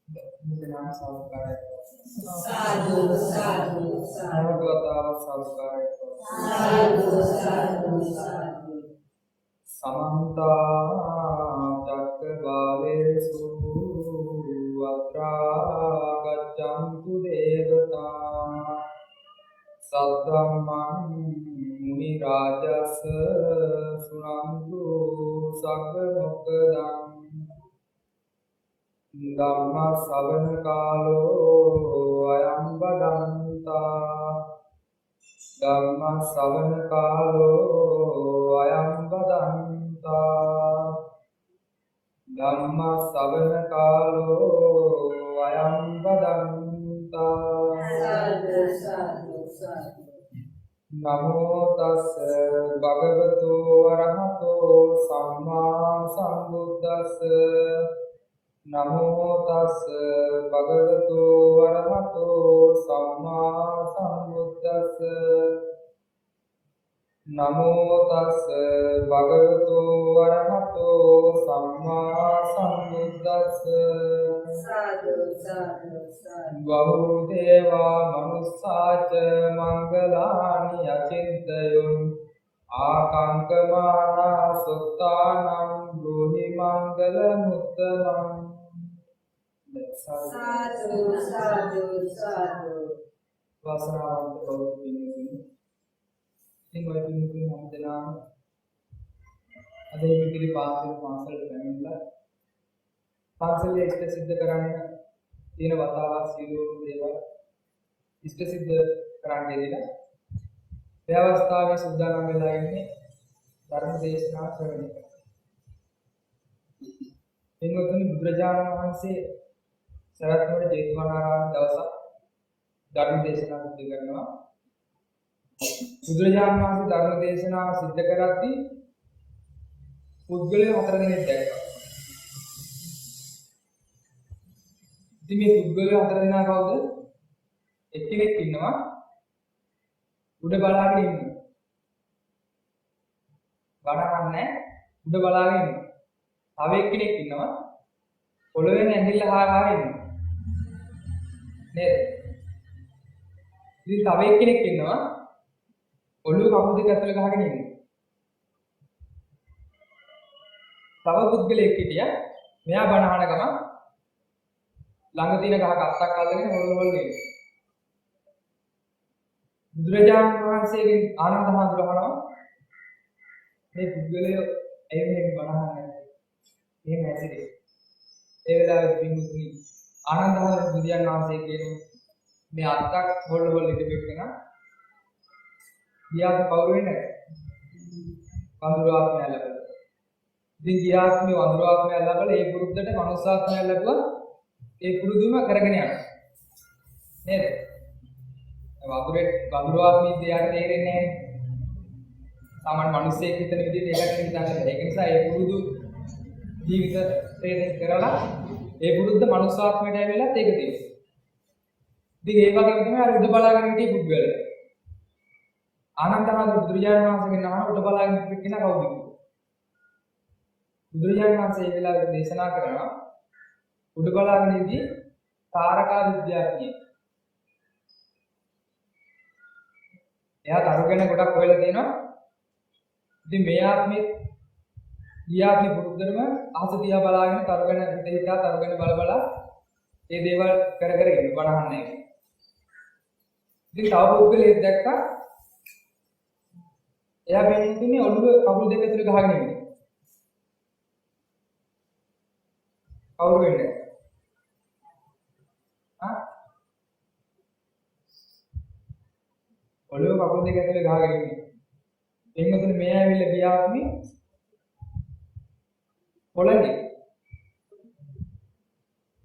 नाम सावकार साधु साधु साधु सावकार साधु साधु साधु समन्त चक्रवालेषु अत्रा गच्छन्तु देवता सद्धम्मं मुनिराजस् शृण्वन्तु सद्मुक्तम् धम्म श्रवण कालो अयं वदन्ता धम्म श्रवण कालो अयं वदन्ता धम्म श्रवण कालो अयं वदन्ता साधु साधु साधु नमो तस् भगवतो अरहतो सम्मा सम्बुद्धस्स नमो तस् भगवतो अरहतो सम्मा सम्बुद्धस्स नमो तस् भगवतो अरहतो सम्मा सम्बुद्धस्स साधु साधु साधु बहुदेवा मनुस्साच मङ्गलानि अचिन्तयन् आकाङ्क्षमाणा सुतानां ब्रूहि मङ्गलमुत्तमम् साधु साधु साधु वासनावन्त भवतु ඉතින් ඔය පිළිතුරු හැමදෙනාම අද ඉදිරි පාසල් පැමිණලා පාසලේ ඉෂ්ට සිද්ධ කරන්න තියෙන වතාවක් සියලුම දේවල් ඉෂ්ට සිද්ධ කරන්න දෙලා මේ අවස්ථාවේ සූදානම් වෙලා ඉන්නේ ධර්ම දේශනා ශ්‍රවණය කරන්න. එන්නතුනි බුදුරජාණන් වහන්සේ සරත්නවර ජේතවනාරාම දවසක් ධර්ම දේශනා සිදු කරනවා. බුදුරජාණන් වහන්සේ ධර්ම දේශනාව සිද්ධ කරද්දී පුද්ගලයන් 4 දෙනෙක් දැක්කා. ඉතින් මේ පුද්ගලයන් 4 දෙනා කවුද? එක්කෙනෙක් ඉන්නවා උඩ බලාගෙන ඉන්නවා. බණහන්නේ උඩ බලාගෙන ඉන්නවා. තව එක්කෙනෙක් ඉන්නවා පොළවේ ඇඟිල්ල හාරහාර ඉන්නවා. නේද? ඉතින් තව එක්කෙනෙක් ඉන්නවා ඔළුව කකුල් දෙක ඇතුලේ ගහගෙන ඉන්නවා. තව පුද්ගලයෙක් හිටියා මෙයා බණ අහන ගමන් ළඟ තියෙන ගහක අත්තක් අල්ලගෙන හොල් වෙනවා. බුදුරජාණන් වහන්සේගෙන් ආනන්ද මහඳුරහනවා මේ පුද්ගලයා ඇයි මේ බණ අහන්නේ? එහෙම ඇසිරේ. ඒ වෙලාවේ පින්තුනි ආනන්ද මහඳුර බුදුන් වහන්සේ කියන මේ අත්තක් හොල් ඉඳපෙන්න ගියාත් කවුරු වෙන්නේ නැහැ. වඳුරාත්මය ලැබෙනවා. ඉතින් ගියාත්මය වඳුරාත්මය ලැබලා ඒ පුරුද්දට මනුස්සාත්මය ලැබුවා ඒ පුරුදුම කරගෙන යනවා. නේද? වඳුරාත්මය දෙයට තේරෙන්නේ නැහැ. සාමාන්‍ය මිනිස්සෙක් හිතන විදිහට ඒකට හිතන්නේ නැහැ. ඒක නිසා ඒ පුරුදු ජීවිතේ කරලා ඒ පුරුද්ද මනුස්සාත්මයට ඇවිල්ලා ඒක තියෙනවා. ඉතින් ඒ වගේම තමයි අර උඩ බලාගෙන හිටිය පුද්ගලයා. ආනන්ද මහඳුර බුදුරජාණන් වහන්සේගෙන් අහන උඩ බලාගෙන හිටිය කෙනා කවුද? බුදුරජාණන් වහන්සේ ඒ වෙලාවේ දේශනා කරනවා උඩ බලාගෙන ඉදී තාරකා විද්‍යාඥයෙක්. එයා දරු ගැන ගොඩක් හොයලා තියෙනවා. ඉතින් මේ ආත්මෙත් ගියාත්මේ පුරුද්දටම අහස දිහා බලාගෙන දරු ගැන හිතා දරු ගැන බල ඒ දේවල් කර ඉන්න බණහන්නේ. ඉතින් තව පුද්ගලයෙක් දැක්කා එයා බෙන්තුනේ ඔළුව කකුල් දෙක ඇතුලේ ගහගෙන ඉන්නේ. කවුරු වෙන්නේ? ඔළුව කකුල් දෙක ඇතුලේ ගහගෙන ඉන්නේ. එන්නතුනේ මේ ඇවිල්ලා ගියාත්මේ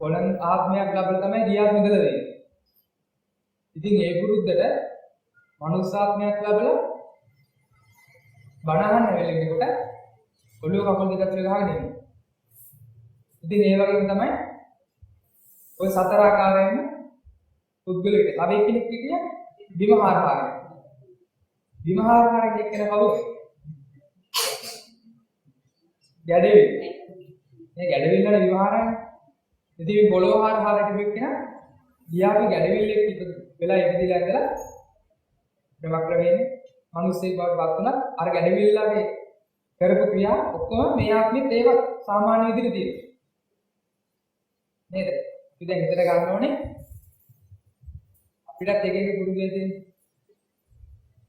පොළන් ආත්මයක් ලැබලා තමයි ගියාත්මෙ ඉඳලා දෙන්නේ. ඉතින් ඒ පුරුද්දට මනුස්සාත්මයක් ලැබලා බණ අහන්න වෙලෙකට ඔළුව කකුල් දෙක ඇතුලේ ගහගෙන ඉන්නේ. ඉතින් ඒ වගේම තමයි ඔය සතර ආකාරයෙන්ම පුද්ගලෙක් තව එක්කෙනෙක් හිටියා විමහාරකාරය. විමහාරකාරයෙක් කියන කවුද? ගැඩවිල්. මේ ගැඩවිල් වල විවහාරයනේ. ඉතින් මේ පොළොව හාර කිව්වෙ කෙනා ගියාපි ගැඩවිල්ලෙක් වෙලා ඉපදිලා ඉඳලා ක්‍රමක්‍රමයෙන් මිනිස්සෙක් බවට පත් වුණා. අර ගැඩවිල්ලගේ කරපු ක්‍රියා ඔක්කොම මේ ආත්මෙත් ඒක සාමාන්‍ය විදිහට තියෙනවා. නේද? ඉතින් දැන් හිතට ගන්න ඕනේ අපිටත් එක එක පුරුදු වෙ තියෙන්නේ.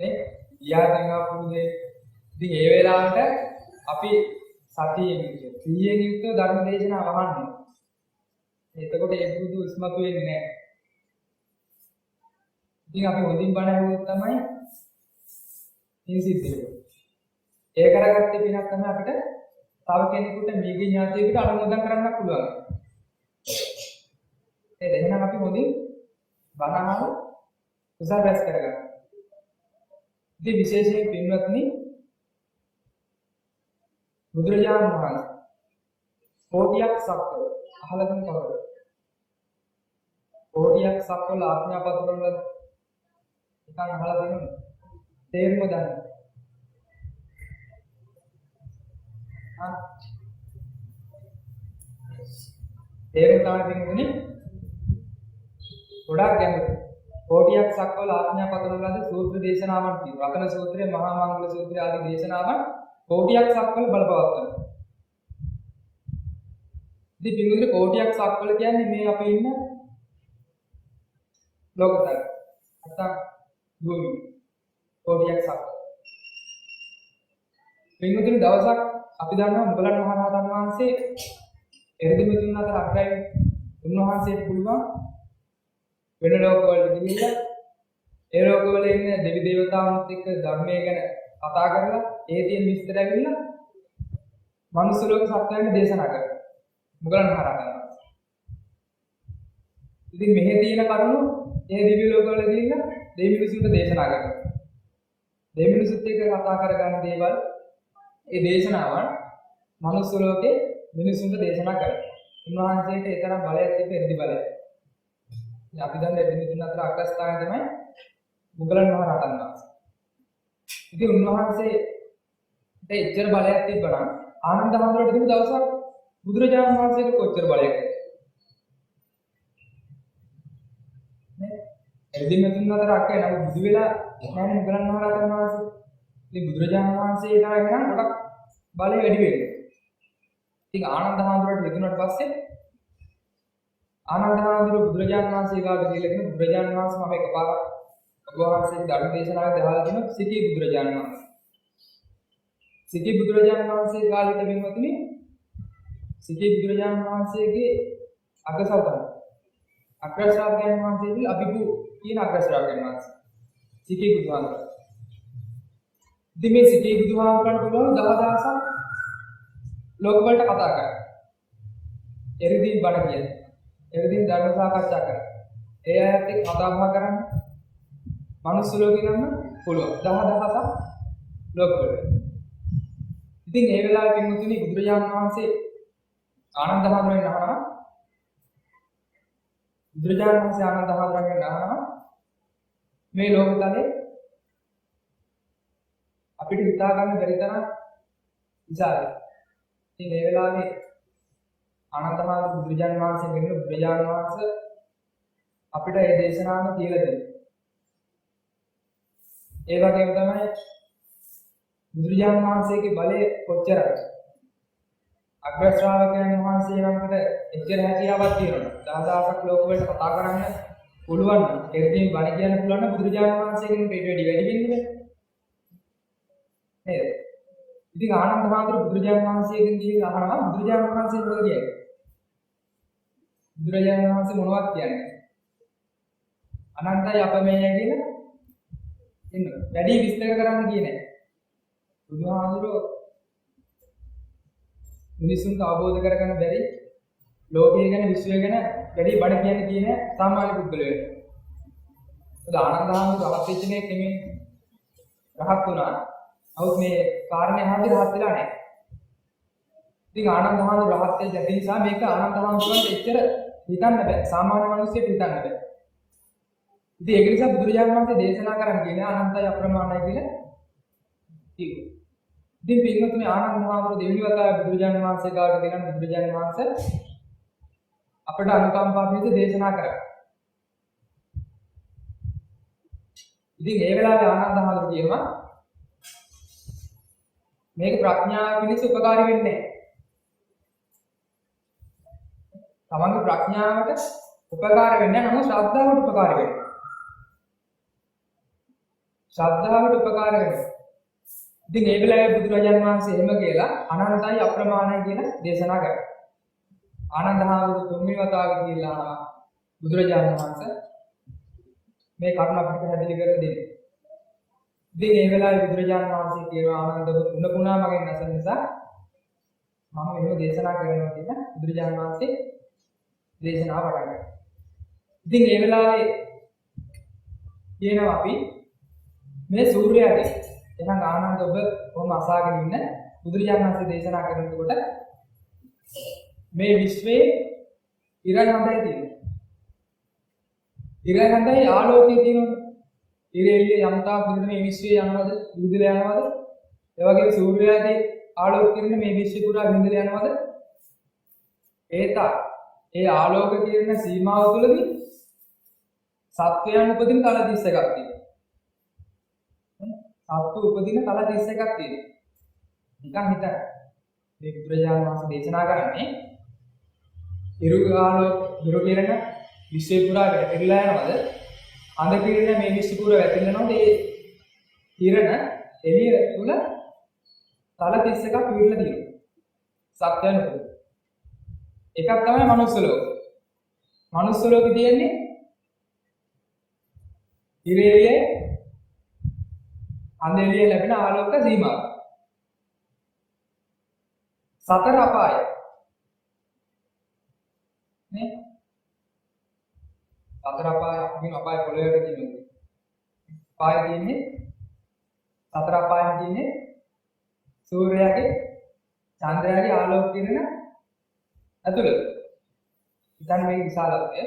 නේ? ඊයාගෙන් ආ පුරුදේ. ඉතින් ඒ වෙලාවට අපි සතියෙන් ඉන්නේ. සීයෙන් යුක්තව ධර්ම දේශනාව අහන්න. එතකොට ඒ පුරුදු ඉස්මතු වෙන්නේ නැහැ. ඉතින් අපි හොඳින් බණ ඇහුවොත් තමයි ඉන් සිද්ධ වෙන්නේ. ඒ කරගත්තේ පිනක් තමයි අපිට තව කෙනෙකුට මේගේ ඥාතියෙකුට අනුමෝදන් කරන්න පුළුවන්. එහෙනම් අපි හොඳින් බණ අහලා කුසල රැස් කරගන්න. ඉතින් විශේෂයෙන් පින්වත්නි බුදුරජාණන් වහන්සේ කෝටියක් සක්වල අහලා තියෙන කවුද? කෝටියක් සක්වල ආඥා පත්‍රවල එකක් අහලා තියෙනවද? තේරුම දන්නේ. තේරුම් ගන්න දෙන්නේ ගොඩක් ගැඹුරුයි. කෝටියක් සක්වල ආඥා පත්‍රවලද සූත්‍ර දේශනාවන් තියෙනවා. රතන සූත්‍රය, මහා මංගල සූත්‍රය ආදී දේශනාවන් කෝටියක් සක්වල බලපවත්වනවා. ඉතින් පින්වතුනි කෝටියක් සක්වල කියන්නේ මේ අපි ඉන්න ලෝකතල. නැත්නම් භූමිය. කෝටියක් සක්වල. පින්වතුනි දවසක් අපි දන්නවා මුගලන් මහරහතන් වහන්සේ එරිදිමතුන් අතර අග්‍රයි. උන්වහන්සේට පුළුවන් වෙන ලෝකවලට ගිහිල්ලා ඒ ලෝකවල ඉන්න දෙවි දේවතාවුන්ත් එක්ක ධර්මය ගැන කතා කරලා ඒ තියෙන විස්තර ඇවිල්ලා මනුස්ස ලෝක සත්‍යයන් දේශනා කරනවා. මුගලන් මහරහතන් වහන්සේ. ඉතින් මෙහි තියෙන කරුණු ඒ දිව්‍ය ලෝකවල ගිහිල්ලා දෙවි මිනිසුන්ට දේශනා කරනවා. දෙවි මිනිසුත් එක්ක කතා කරගන්න දේවල් ඒ දේශනාවන් මනුස්ස ලෝකේ මිනිසුන්ට දේශනා කරනවා. උන්වහන්සේට ඒ තරම් බලයක් තිබෙ ඉර්ධි බලයක්. ඉතින් අපි දන්නේ දෙවිතුන් අතර අග්‍රස්ථානය තමයි මුගලන් මහරහතන් වහන්සේ. ඉතින් උන්වහන්සේට එච්චර බලයක් තිබ්බනම් ආනන්ද හාමුදුරුවෝ තිබු දවසක් බුදුරජාණන් වහන්සේට කොච්චර බලයක් ඇද්ද? නේ? එදිනෙතුන් අතර අක්කේ නම් බුදු වෙලා නැහැ මුගලන් මහරහතන් වහන්සේ. ඉතින් බුදුරජාණන් වහන්සේ තරම් ගොඩක් බලය වැඩි වෙන්නේ. ඉතින් ආනන්ද හාමුදුරුවෝ හිතුණාට පස්සේ ආනන්ද හාමුදුරුවෝ බුදුරජාණන් වහන්සේ ගාවට ගිහලා කියන බුදුරජාණන් වහන්සේ මම එකපාරක් ඔබ වහන්සේ ධර්ම දේශනාවක් දහලා දෙනවා සිකී බුදුරජාණන් වහන්සේ. සිකී බුදුරජාණන් වහන්සේ ගාවට වෙනවතුනි සිකී බුදුරජාණන් වහන්සේගේ අගසවතන අග්‍ර ශ්‍රාවකයන් වහන්සේගේ අභිභු කියන අග්‍ර ශ්‍රාවකයන් වහන්සේ සිකී බුදුහාමුදුරුවෝ. ඉතින් මේ සිකී බුදුහාමුදුරුවන්ට පුළුවන් 10000ක් ලෝක වලට කතා කරන්න. එරිදීන් බණ කියන්නේ. එරිදීන් ධර්ම සාකච්ඡා කරන්න. ඒ අයත් එක්ක කතා බහ කරන්න. මනුස්ස ලෝකේ නම් පුළුවන්. 10000ක් ලෝක වල. ඉතින් ඒ වෙලාවේ පින්වතුනි බුදුරජාණන් වහන්සේ ආනන්ද හාමුදුරුවන්ගෙන් අහනවා. බුදුරජාණන් වහන්සේ ආනන්ද හාමුදුරුවන්ගෙන් අහනවා මේ ලෝකතලේ අපිට හිතා ගන්න බැරි තරම් විශාලයි. ඉතින් ඒ වෙලාවේ ආනන්ද හාමුදුරුවෝ බුදුරජාණන් වහන්සේ වෙන බුදුරජාණන් වහන්සේ අපිට මේ දේශනාවම කියලා දෙන්නේ. ඒ වගේම තමයි බුදුරජාණන් වහන්සේගේ බලය කොච්චරද? අග්‍ර ශ්‍රාවකයන් වහන්සේ නමකට එච්චර හැකියාවක් තියෙනවා. 10000ක් ලෝක වලට කතා කරන්න පුළුවන් නම් එර්ධින් බණ කියන්න පුළුවන් නම් බුදුරජාණන් වහන්සේගෙන් ඊට වැඩි වෙන්නේ නේද? ඉතින් ආනන්ද හාමුදුරුවෝ බුදුරජාණන් වහන්සේගෙන් ගිහින් අහනවා බුදුරජාණන් වහන්සේ මොකද කියන්නේ? බුදුරජාණන් වහන්සේ මොනවද කියන්නේ? අනන්තයි අපමේය කියලා ඉන්න. වැඩි විස්තර කරන්න ගියේ නැහැ. බුදුහාමුදුරුවෝ මිනිසුන්ට අවබෝධ කරගන්න බැරි ලෝකය ගැන විශ්වය ගැන වැඩි බණ කියන්නේ කියන සාමාන්‍ය පුද්ගලයෙක්. ඒක ආනන්ද හාමුදුරුවෝ රහත් වෙච්ච කෙනෙක් නෙමෙයි. රහත් වුණා. අවුත් මේ කාරණේ අහද්දී රහත් වෙලා නැහැ. ඉතින් ආනන්ද හාමුදුරුවෝ රහත් වෙච්ච නිසා මේක ආනන්ද හාමුදුරුවන්ට එච්චර හිතන්න බෑ. සාමාන්‍ය මිනිස්සුන්ට හිතන්න බෑ. ඉතින් ඒක නිසා බුදුරජාණන් වහන්සේ දේශනා කරන්න කියන්නේ අනන්තයි අප්‍රමාණයි කියලා කිව්වා. ඉතින් පින්වත්නි ආනන්ද හාමුදුරුවෝ දෙවෙනි වතාවේ බුදුරජාණන් වහන්සේ ගාවට ගෙනන බුදුරජාණන් වහන්සේ අපට අනුකම්පා පිණිස දේශනා කරා. ඉතින් ඒ වෙලාවේ ආනන්ද හාමුදුරුවෝ කියනවා මේක ප්‍රඥාව පිණිස උපකාරී වෙන්නේ නැහැ. තමන්ගේ ප්‍රඥාවට උපකාර වෙන්නේ නැහැ. නමුත් ශ්‍රද්ධාවට උපකාර වෙනවා. ශ්‍රද්ධාවට උපකාර වෙනවා. ඉතින් ඒ වෙලාවේ බුදුරජාණන් වහන්සේ එහෙම කියලා අනන්තයි අප්‍රමාණයි කියලා දේශනා කරා. ආනන්ද හාමුදුරුවෝ තුන්වෙනි වතාවට කියලා බුදුරජාණන් වහන්සේ මේ කරුණ අපිට පැහැදිලි කරලා දෙන්න. ඉතින් ඒ වෙලාවේ බුදුරජාණන් වහන්සේ කියනවා ආනන්ද ඔබ තුන පුණා මගෙන් නැසන නිසා මම මේව දේශනා කරනවා කියලා බුදුරජාණන් වහන්සේ දේශනාව පටන් ගත්තා. ඉතින් ඒ වෙලාවේ කියනවා අපි මේ සූර්යයාගේ එහෙනම් ආනන්ද ඔබ කොහොම අසාගෙන ඉන්න බුදුරජාණන් වහන්සේ දේශනා කරනකොට මේ විශ්වයේ ඉරන් හඳයි තියෙනවා. ඉරන් හඳයි ආලෝකය තියෙනවා. ඉරෙලිය යම්තා පිළිද මේ විශ්වයේ යනවද? විදුලිය යනවද? ඒ වගේම සූර්යයාගේ ආලෝක කිරණ මේ විශ්වය පුරා විදුලිය යනවද? ඒ ආලෝක කිරණ සීමාව තුළදී සත්වයන් උපදින තල 31ක් තියෙනවා. සත්තු උපදින තල 31ක් තියෙනවා. නිකන් හිතන්න. මේ බුදුරජාණන් වහන්සේ දේශනා කරන්නේ ඉරු කිරණ විශ්වය පුරා වැතිරලා යනවද? අඳ කිරණ මේ විශ්වය පුරා වැතිරෙනවද? ඒ කිරණ එළිය තුල තල 31ක් විහිදලා තියෙනවා. සත්‍යයන් උපදින. එකක් තමයි මනුස්ස ලෝක. මනුස්ස ලෝකෙ තියෙන්නේ ඉරේලිය අඳ එළිය ලැබෙන ආලෝක සීමාව. සතර අපාය නේ සතර අපාය කියන අපාය පොළොවේ තියෙනවා. අපාය තියෙන්නේ සතර අපායන් තියෙන්නේ සූර්යයාගේ චන්ද්‍රයාගේ ආලෝක කිරණ ඇතුළත. ඉතින් මේ විශාලත්වය.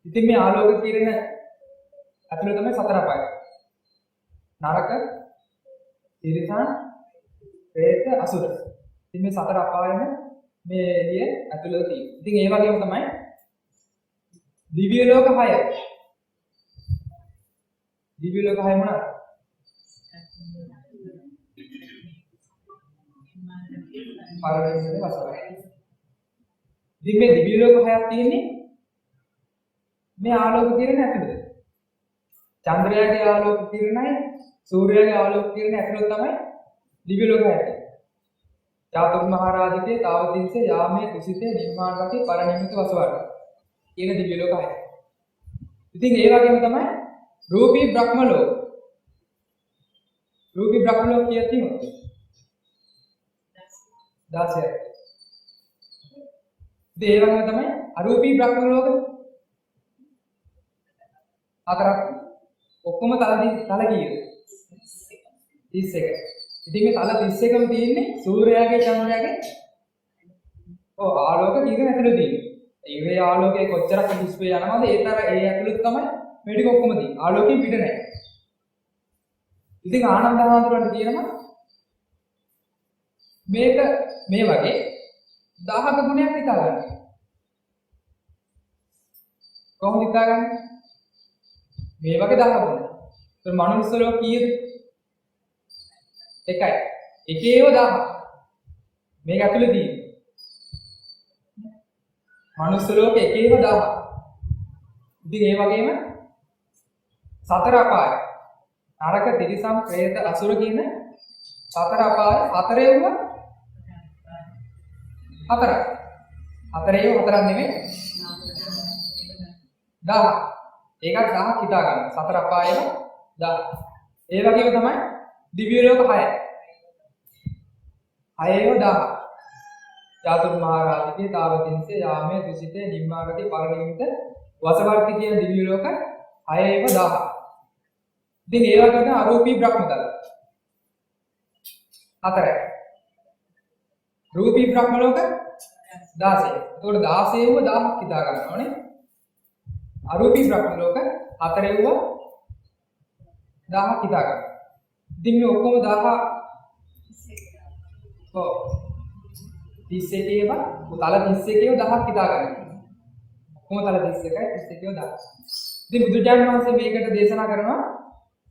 ඉතින් මේ ආලෝක කිරණ ඇතුළත තමයි සතර අපාය. නරක, තිරිසන්, പ്രേත, අසුර. ඉතින් මේ සතර අපායම මේ එළිය ඇතුළත තියෙනවා. ඉතින් ඒ වගේම තමයි දිව්‍ය ලෝක 6. දිව්‍ය ලෝක 6 මොනවාද? පාරමිතේ වසවයි. ඉතින් මේ දිව්‍ය ලෝක 6ක් තියෙන්නේ මේ ආලෝක කිරණ ඇතුළත. චන්ද්‍රයාගේ ආලෝක කිරණයි සූර්යයාගේ ආලෝක කිරණ ඇතුළත තමයි දිව්‍ය ලෝක 6 තියෙන්නේ. චාතුම් මහරජකේ තාවතින්සේ යාමේ කුසිතේ නිර්මාණකේ පරිණිමිත වසවයි. කියන දිව්‍ය ලෝක 6. ඉතින් ඒ වගේම තමයි රූපී බ්‍රහ්ම ලෝක. රූපී බ්‍රහ්ම ලෝක කීයක් තියෙනවද? 16ක්. ඉතින් ඒ වගේම තමයි අරූපී බ්‍රහ්ම ලෝක 4ක්. ඔක්කොම තල කීයද? 31. ඉතින් මේ තල 31ම තියෙන්නේ සූර්යයාගේ චන්ද්‍රයාගේ ආලෝක කිරණ ඇතුළේ තියෙන්නේ. ඒ ආලෝකයේ කොච්චරක් විශ්වය යනවද ඒ ඇතුළත තමයි මේ ටික ඔක්කොම තියෙන්නේ. ආලෝකයෙන් පිට නැහැ. ඉතින් ආනන්ද හාමුදුරන්ට කියනවා මේක මේ වගේ 1000ක ගුණයක් හිතාගන්න. කොහොමද හිතාගන්නේ? මේ වගේ 1000 ගුණ. ඒ මනුස්ස ලෝක කීයද? එකයි. එකේව 1000. මේක ඇතුළේ තියෙන්නේ. මනුස්ස ලෝකේ එකේව 1000. ඉතින් ඒ වගේම සතර අපාය. නරක, තිරිසන්, പ്രേත, අසුර කියන සතර අපාය හතරේම හතරක්. හතරේම හතරක් නෙමෙයි 1000. ඒකත් 1000ක් හිතා ගන්න. සතර අපායම 1000. ඒ වගේම තමයි දිව්‍ය ලෝක 6. 6ඒම 1000. චාතුම් මහරජකේ තාවතින්සේ යාමේ තුසිතේ නිම්මාගති පරිණිමිත වසවර්ති කියන දිව්‍ය ලෝක 6ඒම 1000. ඉතින් ඒ වගේම අරූපී බ්‍රහ්මතල 4යි. රූපී බ්‍රහ්ම ලෝක 16. එතකොට 16ව 1000ක් හිතා ගන්න ඕනේ. අරූපී බ්‍රහ්ම ලෝක 4ව 1000ක් හිතා ගන්න. ඉතින් මේ ඔක්කොම 1000 ඔව් 31 ඒවා තල 31 ඒවා 1000ක් හිතා ගන්න. කොහොම තල 31යි 31 ඒවා 1000. ඉතින් බුදුජානක වහන්සේ මේකට දේශනා කරනවා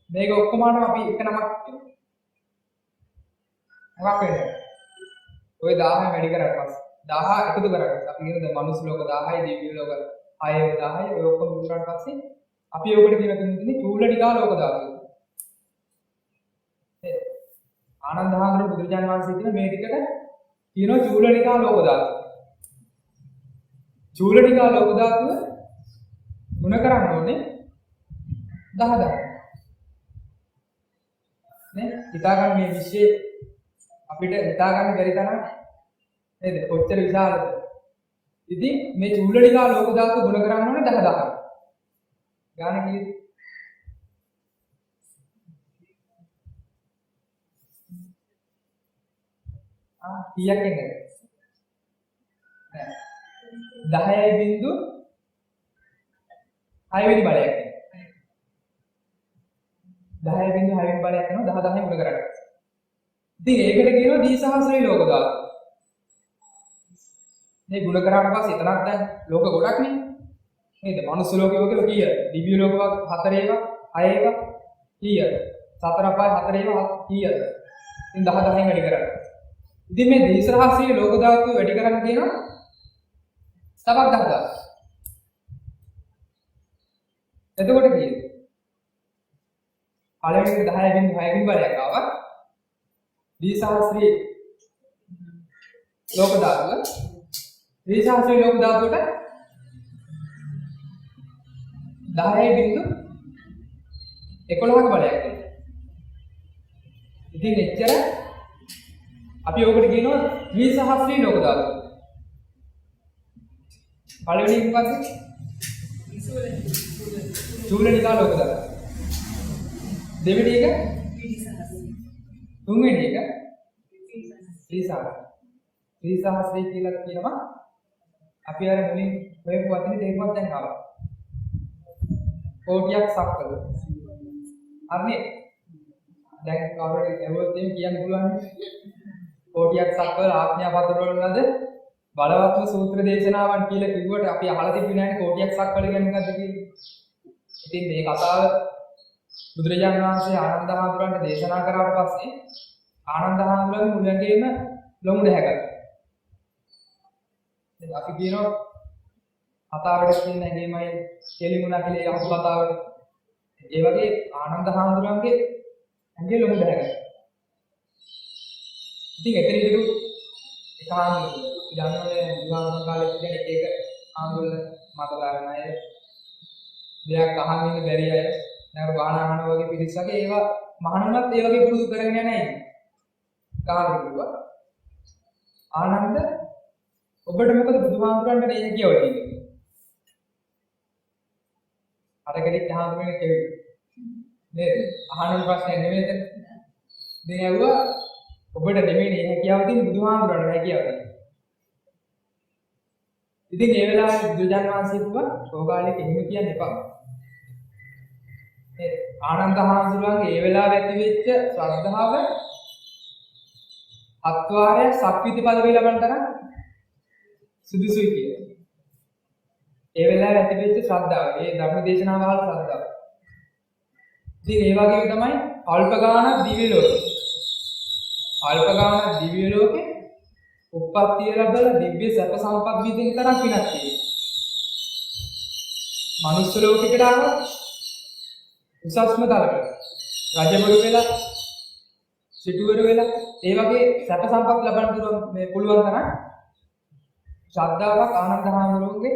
මේක ඔක්කොමම අපි එක නමක් මොකක් වෙන්නේ? ඔය 1000 වැඩි කරලා පස්සේ 1000 එකතු කරගත්තා. අපි කියනවා මනුස්ස ලෝක 1000යි දිව්‍ය ලෝක 6යි 1000යි ඔය ඔක්කොම දුරට පස්සේ අපි ඔකට කියන තුනේ චූලනිකා ලෝක ධාතුව. ආනන්ද හාමුදුරුවෝ බුදුරජාණන් වහන්සේ කියන මේ ටිකට කියනවා චූලනිකා ලෝක ධාතුව. චූලනිකා ලෝක ධාතුව ගුණ කරන්න ඕනේ 10000. නේ? හිතා ගන්න මේ විශ්වයේ අපිට හිතා ගන්න බැරි තරම් නේද? කොච්චර විශාලද? ඉතින් මේ චූලනිකා ලෝක ධාතුව ගුණ කරන්න ඕනේ 10000. ගාන කීයද? කීයක් එන්නද? 10.6 වෙනි බලයක්. 10.6 වෙනි බලයක් කරනවා 10 10 ගුණ කරගන්න. ඉතින් ඒකට කියනවා දීසහස්‍රේ ලෝක ධාතුව. මේ ගුණ කරාට පස්සේ එතනක් දැන් ලෝක ගොඩක් නේ. නේද? මනුස්ස ලෝකෙ වගේ කීයද? දිව්‍ය ලෝක 4 ඒවා 6 ඒවා කීයද? 4 5 4 ඒවා කීයද? ඉතින් 10 10 වැඩි කරගන්න. ඉතින් මේ දීසහස්‍රේ ලෝක ධාතුව වැඩි කරන්න කියනවා තවත් 10000. එතකොට කීයද? පළවෙනි 10.6 වෙනි බලයක් ආවා. දීසහස්‍රේ ලෝක ධාතුව දීසහස්‍රේ ලෝක ධාතුවට 10.11ක බලයක් තියෙනවා. ඉතින් එච්චර අපි ඕකට කියනවා ද්විසහස්‍රී ලෝක ධාතුව. පළවෙනි එක මොකක්ද? චූලනිකා ලෝක ධාතුව. දෙවෙනි එක තුන්වෙනි එක ත්‍රිසහස්‍රී කියලා කියනවා. අපි අර මුලින් හොයපු වචනේ තේරුමක් දැන් ආවා. කෝටියක් සක්වල. හරිනේ. දැන් කවුරුහරි ඇහුවොත් එහෙම කියන්න පුළුවන්. කෝටියක් සක්වල ආඥා පතරවල නේද? බලවත්ව සූත්‍ර දේශනාවන් කියලා කිව්වට අපි අහලා තිබුණේ නැහැ කෝටියක් සක්වල කියන්නේ මොකද්ද කියලා. ඉතින් මේ කතාව බුදුරජාණන් වහන්සේ ආනන්ද හාමුදුරන්ට දේශනා කරාට පස්සේ ආනන්ද හාමුදුරන් මුලඟේම ලොමු දැහැගත්තා. දැන් අපි කියනවා කතාවට කියන හැඟීමයි කෙලිමුණා කියලා ඒ අහපු කතාවට. ඒ වගේ ආනන්ද හාමුදුරන්ගේ ඇඟේ ලොමු දැහැගත්තා. ඉතින් එතන ඉඳපු එක හාමුදුරුවෝ ඉඳන්වල විවාහ කාලේ ඉඳන් එක හාමුදුරුවෝ මත ගන්න අය දෙයක් අහන්න ඉන්න බැරි අය නේද බාහන වගේ පිරිසක් ඒවා මහණුනත් ඒ වගේ පුරුදු කරගෙන නැහැ. කාලෙකිවා ආනන්ද ඔබට මොකද බුදුහාමුදුරන්ට මේ කියවලා තියෙන්නේ? අර කෙනෙක් හාමුදුරනේ කෙවි නේද? අහන ප්‍රශ්නේ නෙමෙයිද? දැන් ඇහුවා ඔබට නෙමෙයි මේ හැකියාව තියෙන බුදුහාමුදුරන්ට හැකියාව තියෙනවා. ඉතින් ඒ වෙලාවේ බුදුජාණන් වහන්සේ කිව්වා ශෝකාලේක එහෙම කියන්න එපා. ආනන්ද හාමුදුරුවන්ගේ ඒ වෙලාවේ ඇති වෙච්ච ශ්‍රද්ධාව අත්වාරය සක්විති පදවිය ලබන තරම් සුදුසුයි කියලා. ඒ වෙලාවේ ඇති වෙච්ච ශ්‍රද්ධාව, ඒ ධර්ම දේශනාව වල ශ්‍රද්ධාව. ඉතින් ඒ වගේම තමයි අල්පගාන දිව්‍ය ලෝකේ. අල්පගාන දිව්‍ය ලෝකේ උප්පත්තිය ලැබලා දිව්‍ය සැප සම්පත් විඳින තරම් පිනක් තියෙනවා. මනුස්ස ලෝකෙකට ආවොත් උසස්ම තරකට රජවරු වෙලා සිටුවරු වෙලා ඒ වගේ සැප සම්පත් ලබන්න මේ පුළුවන් තරම් ශ්‍රද්ධාවක් ආනන්ද හාමුදුරුවෝගේ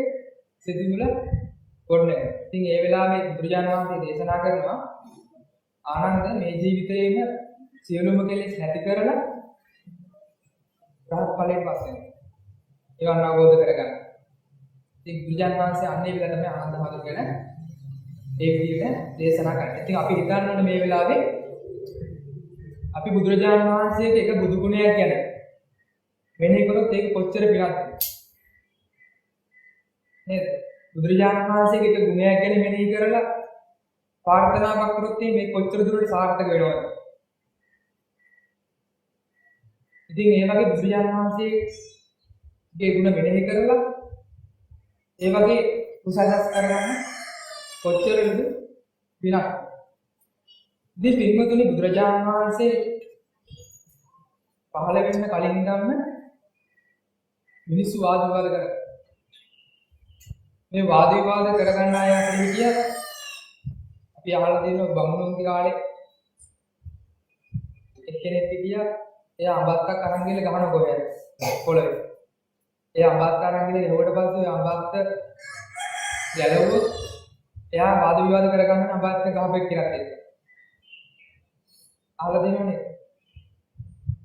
සිත තුළ ගොඩනැගෙනවා. ඉතින් ඒ වෙලාවේ බුදුරජාණන් වහන්සේ දේශනා කරනවා ආනන්ද මේ ජීවිතයේම සියලුම කෙලෙස් නැති කරලා රහත් ඵලයෙන් පස් වෙනවා. ඒවන් අවබෝධ කරගන්න. ඉතින් බුදුරජාණන් වහන්සේ අන්නේ විදිහට තමයි ආනන්ද හාමුදුරුවෝ ගැන ඒ විදිහට දේශනා කරන්නේ. ඉතින් අපි හිතන්න ඕනේ මේ වෙලාවේ අපි බුදුරජාණන් වහන්සේගේ එක බුදු ගුණයක් ගැන මෙනෙහි කරොත් ඒක කොච්චර පිනක්ද නේද? බුදුරජාණන් වහන්සේගේ එක ගුණයක් ගැන මෙනෙහි කරලා ප්‍රාර්ථනාවක් කරොත් මේ කොච්චර දුරට සාර්ථක වෙනවද? ඉතින් ඒ වගේ බුදුරජාණන් වහන්සේ ගේ ගුණ මෙනෙහි කරලා ඒ වගේ කුසල රැස් කරගන්න කොච්චරද විනාක්. ඉතින් පින්වතුනි බුදුරජාණන් වහන්සේ පහළ වෙන්න කලින් ඉඳන්ම මිනිස්සු වාද විවාද කරා. මේ වාද විවාද කරගන්න අය අතර හිටිය අපි අහලා තියෙන බමුණුන්ගේ කාලේ එක්කෙනෙක් හිටියා. එයා අඹත්තක් අරන් ගිහලා ගහන කොහෙද පොළවේ. එයා අඹත්ත අරන් ගිහලා එහුවට පස්සේ අඹත්ත ගැලවුවොත් එයා වාද විවාද කරගන්න අඹත්ත ගහපෙක් කියලා කියනවා. අහලා දෙනවනේ.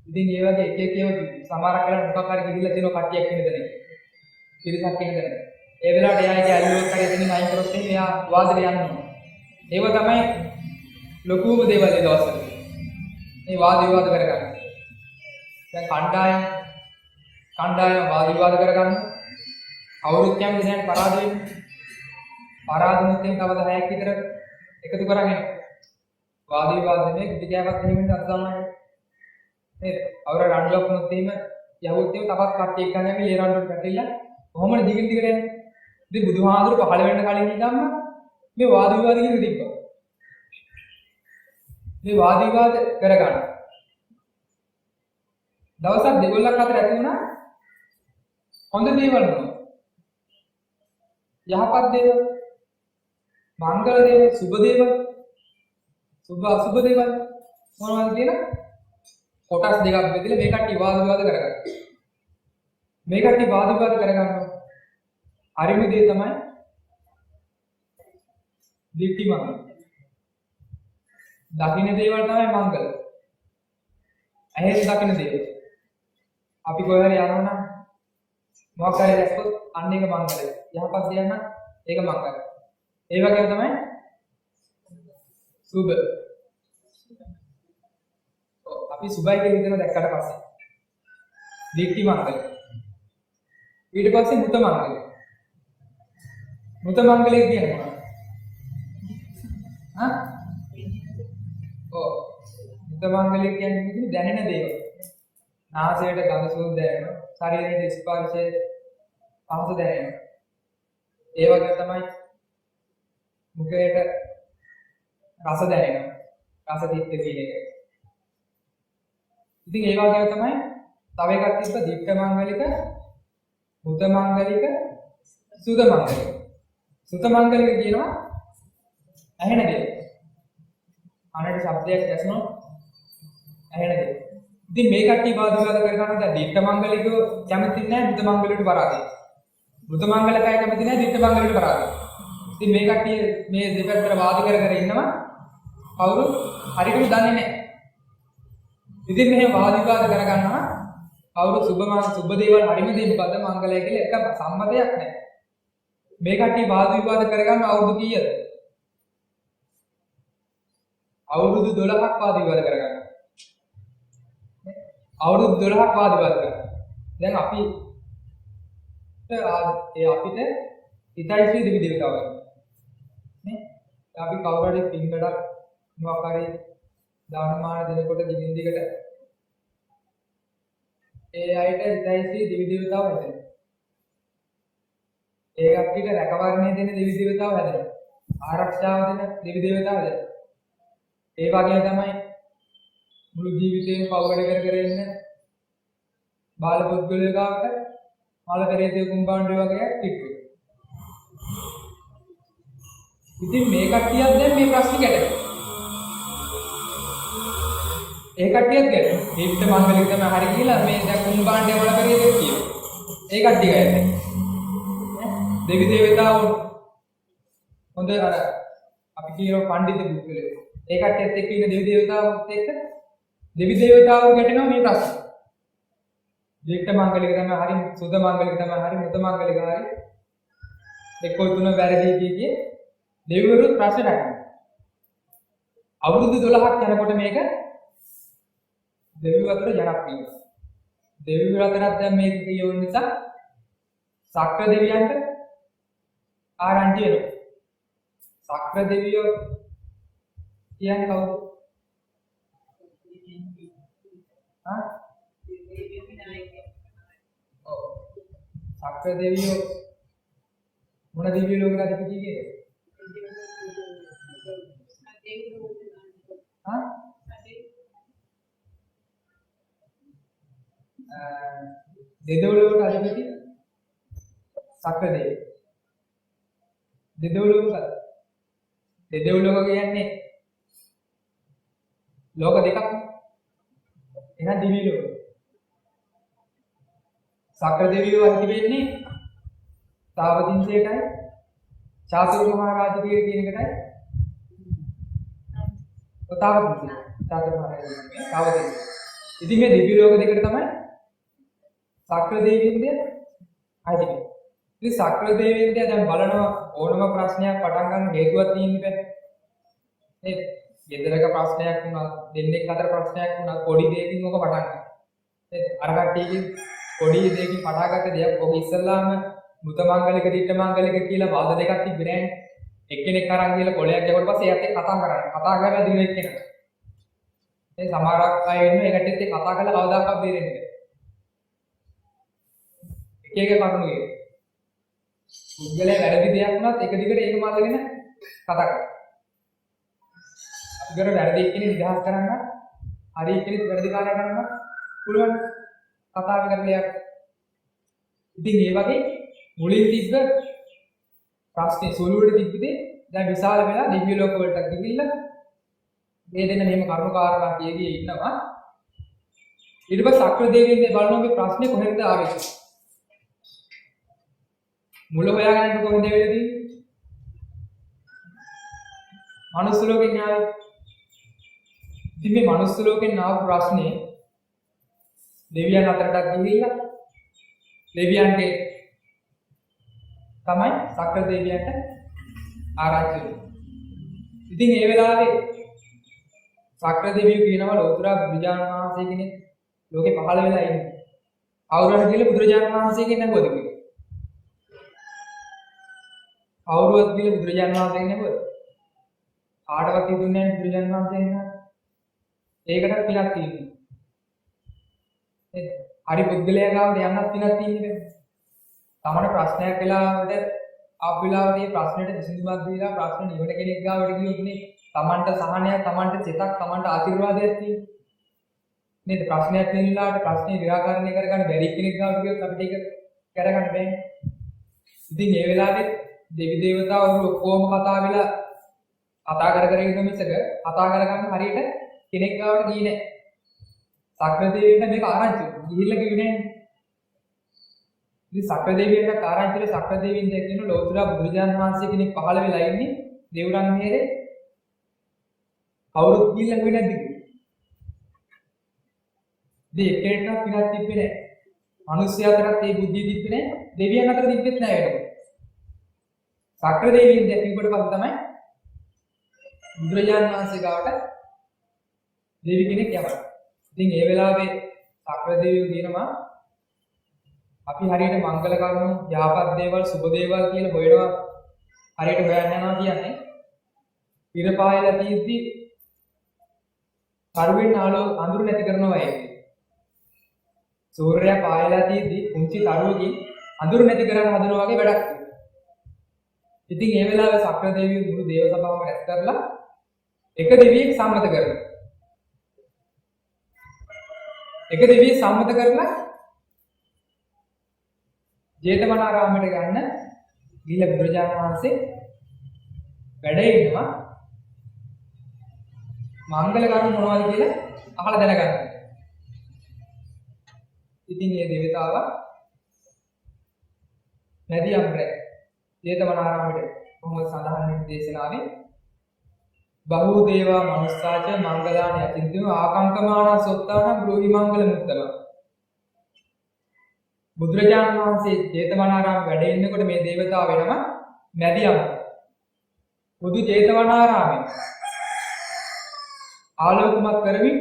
ඉතින් ඒ වගේ එක එක ඒවා සමහරක් වෙලාවට මොකක් හරි ගිහිල්ලා තියෙන කට්ටියක් ඉන්නදනේ. පිරිසක් ඉන්නදනේ. ඒ වෙලාවට එයා ඒක ඇල්ලුවොත් හරි එතනින් අයින් කරොත් එහෙනම් එයා වාදෙට යනවා. ඒව තමයි ලොකුම දේවල් ඒ දවස්වල. මේ වාද විවාද කරගන්න. දැන් කණ්ඩායම වාද විවාද කරගන්න. අවුරුදු කැමති නැහැ පරාද වෙන්න. පරාද වුණොත් එහෙනම් තව 10ක් විතර එකතු කරගෙන වාද විවාද නෙමෙයි පිටිකෑවක් එහෙම අත් තමයි. නේද? අවර රණ්ඩුවක් වුණොත් එහෙම යහුවොත් එහෙම තවත් කට්ටියක් ගන්න මේ ලේ රණ්ඩුවට පැටලිලා කොහොමද දිගින් දිගට යන්නේ? ඉතින් බුදුහාඳුර පහළ වෙන්න කලින් ඉඳන්ම මේ වාද විවාද කියන තිබ්බා. මේ වාද විවාද කරගන්න. දවසක් දෙගොල්ලක් අතර ඇති වුණා හොඳ දේවල් මොනවද? යහපත් දේවල්, මංගල දේවල්, සුබ දේවල්, සුබ අසුබ දේවල් මොනවද කියලා කොටස් දෙකක් බෙදලා මේ කට්ටිය වාද විවාද කරගන්නවා. මේ කට්ටිය වාද විවාද කරගන්නවා. හරිම දේ තමයි දිට්ඨි මංගල. දකින්න දේවල් තමයි මංගල. ඇහෙන් දකින්න දේවල්. අපි කොහේ හරි යනවා නම් මොකක් හරි දැක්කොත් අන්න ඒක මංගලයි. යහපත් දෙයක් නම් ඒක මංගලයි. ඒ වගේම තමයි සුබ. අපි සුබයි කියන විදිහට දැක්කට පස්සේ දිට්ඨි මංගලයි. ඊට පස්සේ මුත මංගලයි. මුත මංගලය කියන්නේ මොනවද? මුත මංගලය කියන්නේ දැනෙන දේවල්. නාසයට ගඳ සුවඳ දැනෙනවා. ශරීරයේ ස්පර්ශයේ පහස දැනෙනවා. ඒ වගේ තමයි මුඛයට රස දැනෙනවා. රස දිට්ඨ කියන එක. ඉතින් ඒ වගේ තමයි තව එකක් තිබ්බ දිට්ඨ මංගලික, මුත මංගලික, සුද මංගලික. සුත මංගලික කියනවා ඇහෙන දේ. අනට ශබ්දයක් ඇසෙනවා ඇහෙන දේ. ඉතින් මේ කට්ටිය වාද විවාද කරගන්න දැන් දිට්ඨ මංගලිකව කැමති නැහැ මුත මංගලයට පරාදයි. මුත මංගලකයි කැමති නැහැ දිට්ඨ මංගලයට පරාදයි. ඉතින් මේ කට්ටිය මේ දෙපැත්තට වාද කර කර ඉන්නවා කවුරු හරියට දන්නේ නැහැ. ඉතින් මෙහෙම වාද විවාද කරගන්නවා කවුරු සුබ දේවල් හරිම දේ මොකද්ද මංගලයි කියලා එක සම්මතයක් නැහැ. මේ කට්ටිය වාද විවාද කරගන්න අවුරුදු කීයද? අවුරුදු 12ක් වාද විවාද කරගන්න. අවුරුදු 12ක් වාද විවාද කරා. දැන් අපිට හිතයිසි දෙවි දෙවිතාවෝ නේ. අපි කවුරු හරි පින්කඩක් මොකක් හරි දානමාන දෙනකොට දිගින් දිගට ඒ අයට හිතයිසි දෙවි දෙවිතාවෝ හැදෙනවා. ඒ කට්ටියට රැකවරණය දෙන දෙවි දෙවිතාවෝ හැදෙනවා. ආරක්ෂාව දෙන දෙවි දෙවිතාවෝ හැදෙනවා. ඒ වගේ තමයි මුළු ජීවිතේම පවවැඩ කර කර ඉන්න බාල පුද්ගලයෝ ගාවට මල පෙරේතය කුම්බාණ්ඩය වගේ කිට්ටු. ඉතින් මේ කට්ටියක් දැන් මේ ප්‍රශ්නේ ගැටෙනවා. ඒ කට්ටියක් ගැටෙනවා. දීප්ත මංගලික තමයි හරි කියලා මේ දැන් කුම්බාණ්ඩය මල පෙරේතය කියනවා. ඒ කට්ටිය ගැටෙනවා. දෙවි දේවතාවෝ හොඳ අර අපි කියන පඬිතු පුද්ගලයෝ. ඒ කට්ටියත් එක්ක ඉන්න දෙවි දේවතාවෝත් එක්ක දෙවි දේවතාවෝ ගැටෙනවා මේ ප්‍රශ්නේ. දීප්ත මංගලික තමයි හරි, සුද මංගලික තමයි හරි, මුත මංගලික හරි. එක්කෝ තුන වැරදි කියේ දෙවිවරුත් ප්‍රශ්න නගනවා. අවුරුදු 12ක් යනකොට මේක දෙවිවරු අතර ජනප්‍රියයි. දෙවිවරු අතරත් දැන් මේක කියවන නිසා සක්‍ර දෙවියන්ට ආරංචි වෙනවා. සක්‍ර දෙවියෝ කියන්නේ කවුද? සක්‍ර දෙවියෝ මොන දිව්‍ය ලෝකෙට අධිපති කියන්නේ? හා? දෙදොලොවට අධිපති සක්‍ර දෙවියෝ. දෙදොලොව කියන්නේ ලෝක දෙකක්. එහෙනම් දිව්‍ය ලෝක. සක්‍ර දෙවියෝ අධිපති වෙන්නේ තාවතින්සයටයි චාතුරු මහා රාජකීය කියන එකටයි තාවතින්සය චාතුරු මහා රාජකීය තාවතින්සය. ඉතින් මේ දිව්‍ය ලෝක දෙකට තමයි සක්‍ර දෙවියන්ගේ අයිති. ඉතින් සක්‍ර දෙවියන්ගේ දැන් බලනවා ඕනම ප්‍රශ්නයක් පටන් ගන්න හේතුවක් තියෙන්නේ නේද? ගෙදරක ප්‍රශ්නයක් වුණා, දෙන්නෙක් අතර ප්‍රශ්නයක් වුණා, පොඩි දෙයකින් ඔක පටන් ගන්නවා. නේද? අර කට්ටියකින් පොඩි දෙයකින් පටාගත්ත දෙයක් ඔක ඉස්සල්ලාම මුත මංගලික දිට්ඨ මංගලික කියලා වාද දෙකක් තිබ්බේ නෑනේ. එක්කෙනෙක් අරන් ගිහලා කොලයක් ගැහුවට පස්සේ එයාත් එක්ක කතා කරන්නේ. කතා කරලා දින එක්කෙනා. මේ සමහරක් අය ඉන්නේ ඒකට එක්ක කතා කරලා කවදාකවත් බේරෙන්නේ නෑ. එක එක කරුණු ඒ. පුද්ගලයා වැරදි දෙයක් වුණත් එක දිගට ඒකම අල්ලගෙන කතා කරනවා. අපිට වැරදි එක්කෙනෙක් නිදහස් කරන්න, හරි එක්කෙනෙක් වැරදි කාර්යය කරන්න පුළුවන් කතා කරලා. ඉතින් මේ වගේ මුලින් තිබ්බ ප්‍රශ්නේ සොළුවට තිබ්බේ දැන් විශාල වෙලා දිව්‍ය ලෝක වලට ගිහිල්ලා මේ දෙන්න මෙහෙම කරුණු කාරණා කියදී ඉන්නවා. ඊට පස්සේ සක්‍ර දෙවියන්ගේ බලනවා මේ ප්‍රශ්නේ කොහෙන්ද ආවේ කියලා. මුල හොයාගන්න කොහෙන්ද වෙලා තියෙන්නේ? මනුස්ස ලෝකෙන් ආවේ. ඉතින් මේ මනුස්ස ලෝකෙන් ආපු ප්‍රශ්නේ දෙවියන් අතරට ගිහිල්ලා දෙවියන්ගේ තමයි සක්‍ර දෙවියන්ට ආරාධ්‍ය වෙන්නේ. ඉතින් ඒ වෙලාවේ සක්‍ර දෙවියෝ කියනවා ලෝතර බුදුරජාණන් වහන්සේ කෙනෙක් ලෝකේ පහළ වෙලා ඉන්නේ. කවුරුහරි කියලා බුදුරජාණන් වහන්සේගෙන් නැගුවද කියලා. කවුරුවත් කියලා බුදුරජාණන් වහන්සේගෙන් නැගුවද? කාටවත් හිතුන්නේ නැහැ බුදුරජාණන් වහන්සේ නේද? ඒකටත් පිනක් තියෙනවා. හරි පුද්ගලයා ගාවට යන්නත් පිනක් තියෙන්නේ. තමන ප්‍රශ්නයක් වෙලාවට ආපු වෙලාවට මේ ප්‍රශ්නෙට විසඳුමක් දීලා ප්‍රශ්න නිවන කෙනෙක් ගාවට ගියොත් නේ තමන්ට සහනයක්, තමන්ට සිතක්, තමන්ට ආශිර්වාදයක් තියෙන්නේ. නේද? ප්‍රශ්නයක් තියෙනලාට ප්‍රශ්නේ निराකරණය කරගන්න බැරි කෙනෙක් ගාවට ගියොත් අපිට ඒක කරගන්න බැහැ. ඉතින් මේ වෙලාවේ දෙවි දේවතාවෝ ඔක්කොම කතා වෙලා කතා කර ඉන්න මිසක කතා කරගන්න හරියට කෙනෙක් ගාවට ගියේ නැහැ. සක්‍ර දෙවියන්ට මේක ආරංචි ගිහිල්ලා කිව්වේ නැහැ. ඉතින් සක්‍ර දෙවියන්ට ආරංචිල සක්‍ර දෙවියන් දැක්කිනු ලෝතුරා බුදුරජාණන් වහන්සේ කෙනෙක් පහළ වෙලා ඉන්නේ දේවරන් මෙහෙරේ. කවුරුත් ගිහිල්ලා කිව්වේ නැද්ද කියලා. දෙකේට පිනක් තිබ්බේ නැහැ. මිනිස්සු අතරත් ඒ බුද්ධිය තිබ්බේ නැහැ. දෙවියන් අතර තිබ්බෙත් නැහැ වෙනකොට. සක්‍ර දෙවියන් දැක්කීමකට පස්සේ තමයි බුදුරජාණන් වහන්සේ ගාවට දෙවි කෙනෙක් යවන්නේ. ඉතින් ඒ වෙලාවේ සක්‍ර දෙවියෝ කියනවා අපි හරියට මංගල කරුණු, යහපත් දේවල්, සුබ දේවල් කියලා හොයනවා හරියට හොයන්න යනවා කියන්නේ ඉර පායලා තියෙද්දි කරුවෙන් අඳුර නැති කරනවා වගේ. සූර්යයා පායලා තියෙද්දි කුංචි කරුවකින් අඳුර නැති කරන්න හදනවා වගේ වැඩක්. ඉතින් ඒ වෙලාවේ සක්‍ර දෙවියෝ මුළු දේව සභාවම රැස් කරලා එක දෙවියෙක් සම්මත කරනවා. එක දෙවියෙක් සම්මත කරලා ජේතවනාරාමයට ගන්න ගිහිල්ලා බුදුරජාණන් වහන්සේ වැඩ ඉන්නවා. මංගල කරුණු මොනවද කියලා අහලා දැනගන්න. ඉතින් මේ දේවතාවා නැදී අම්රේ ජේතවනාරාමයට කොහොමද සඳහන් වෙන්නේ දේශනාවේ බහූ දේවා මනුස්සාච මංගලාන යතින්දු ආකංකමාන සොත්තාන බ්‍රෝහි මංගල මුත්තම. බුදුරජාණන් වහන්සේ ජේතවනාරාම වැඩ ඉන්නකොට මේ දේවතාව වෙනම නැදියම බුදු ජේතවනාරාමේ ආලෝකමත් කරමින්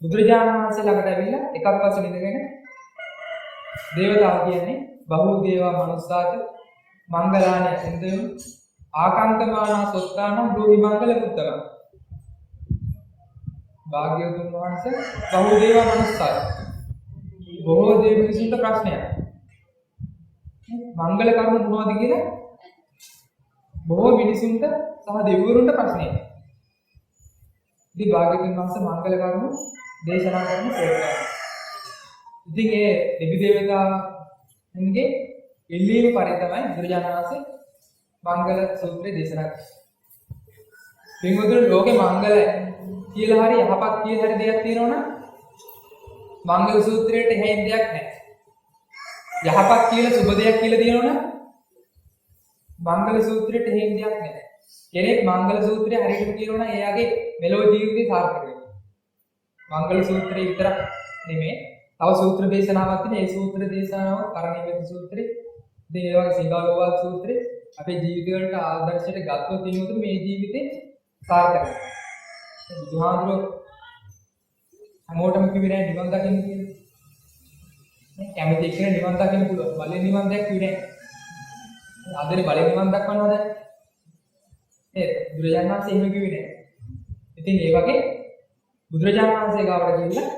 බුදුරජාණන් වහන්සේ ළඟට ඇවිල්ලා එකක් පස්සේ ඉඳගෙන දේවතාව කියන්නේ බහූ දේවා මනුස්සාච මංගලාන යතින්දු ආකාන්තමාන සොත්තාන බ්‍රෝහි මංගල මුත්තම. භාග්‍යවතුන් වහන්සේ බහූ දේවා මනුස්සාය බොහෝ දේ මිනිසුන්ට ප්‍රශ්නයක්. මංගල කර්ම මොනවද කියලා බොහෝ මිනිසුන්ට සහ දෙවිවරුන්ට ප්‍රශ්නයක්. ඉතින් භාග්‍යවතුන් වහන්සේ මංගල කර්ම දේශනා කරන සේවකයා. ඉතින් ඒ දෙවි දේවතාවුන්ගේ ඉල්ලීම පරිදි තමයි බුදුරජාණන් වහන්සේ මංගල සූත්‍රය දේශනා කළේ. පින්වතුනි ලෝකේ මංගල කියලා හරි යහපත් කියලා හරි දෙයක් තියෙනවනම් මංගල සූත්‍රයට එහෙම දෙයක් නැහැ. යහපත් කියලා සුබ දෙයක් කියලා තියෙනවනම් මංගල සූත්‍රයට එහෙම දෙයක් නැහැ. කෙනෙක් මංගල සූත්‍රය හරියට කියනවනම් එයාගේ මෙලොව ජීවිතේ සාර්ථක වෙනවා. මංගල සූත්‍රය විතරක් නෙමෙයි තව සූත්‍ර දේශනාවක් තියෙන. ඒ සූත්‍ර දේශනාව කරණීය සූත්‍රය, ඉතින් ඒ වගේ සීගාලෝවාද සූත්‍රය අපේ ජීවිත වලට ආදර්ශයට ගත්තොත් ඉන්නොත් මේ ජීවිතේ සාර්ථක වෙනවා. බුදුහාමුදුරුවෝ හැමෝටම කිව්වේ නෑ නිවන් දකින්න කියලා. නේ කැමති එක්කෙනා නිවන් දකින්න පුළුවන්. බලෙන් නිවන් දැක්කුවේ නෑ. ආදරේ බලෙන් නිවන් දක්වන්නවද? ඒ බුදුරජාණන් වහන්සේ එහෙම කිව්වේ නෑ. ඉතින් ඒ වගේ බුදුරජාණන් වහන්සේ ගාවට ගිහිල්ලා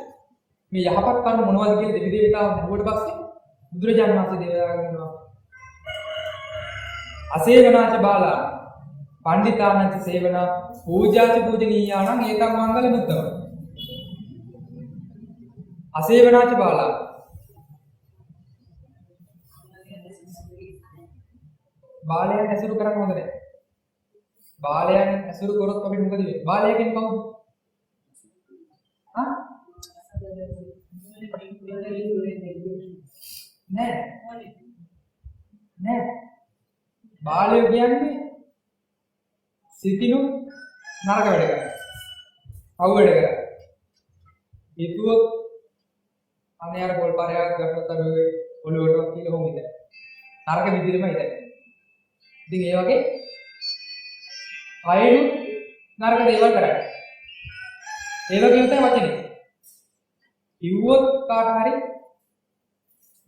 මේ යහපත් කර්ම මොනවද කියලා දෙවි දේවතාවුන් හුවට පස්සේ බුදුරජාණන් වහන්සේ දේශනා කරනවා. අසේවනාච බාලා පණ්ඩිතානච සේවනා පූජාච පූජනීයාණං ඒකම් මංගල මුත්තම. අසේවනාච බාලා බාලයන් ඇසුරු කරන්න හොඳ නැහැ. බාලයන් ඇසුරු කරොත් අපිට මොකද වෙන්නේ? බාලය කියන්නේ කවුද? හා? නෑ. බාලය කියන්නේ සිතිනු නරක වැඩ කරනවා. අවු වැඩ කරනවා. හිතුවොත් අනේ අර පොල් පාරයක් ගත්තොත් අර ඔළුවට කියලා හොම ඉතින්. නරක විදිහටම ඉතින්. ඉතින් ඒ වගේ අයනු නරක දේවල් කරන්නේ. ඒ වගේ තමයි වචනේ. කිව්වොත් කාට හරි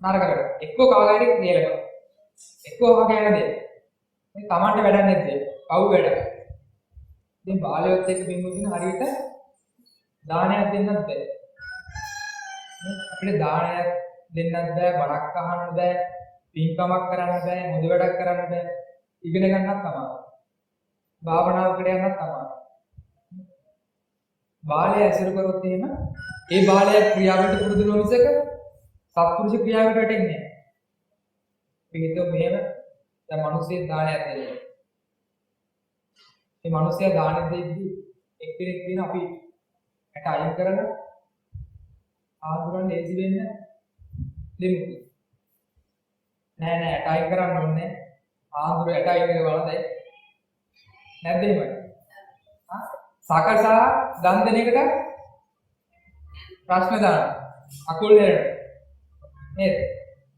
නරක වැඩ. එක්කෝ කාගේ හරි නේලක. එක්කෝ වගේ යන දේ. මේ Tamanට වැඩක් නැද්ද? අවු වැඩ. ඉතින් බාලයොත් එක්ක බින්දුකින් හරියට දානයක් දෙන්නත් බැහැ. අපිට දානයක් දෙන්නත් බෑ, බණක් අහන්න බෑ, පින්කමක් කරන්න බෑ, මුදු වැඩක් කරන්න බෑ. ඉගෙන ගන්නත් තමයි. භාවනාවකට යන්නත් තමයි. බාලය ඇසුරු කරොත් එහෙම ඒ බාලය ක්‍රියාවට පුරුදු නො මිසක සත්පුරුෂ ක්‍රියාවට වැටෙන්නේ නැහැ. පිළිතෝ මෙහෙම දැන් මිනිස්සේ දානයක් දෙනවා. මේ මිනිස්සයා දාන දෙද්දි එක්කෙනෙක් කියන අපි ඇට අයින් කරලා ආඳුරන් ලේසි වෙන්න දෙමු. නෑ ඇට අයින් කරන්න ඕනේ. ආඳුර ඇට අයින් කරලා බලතයි. නැද්ද එහෙමයි? සකසා දන් දෙන එකට ප්‍රශ්න දාන අකුල් නේද? නේද?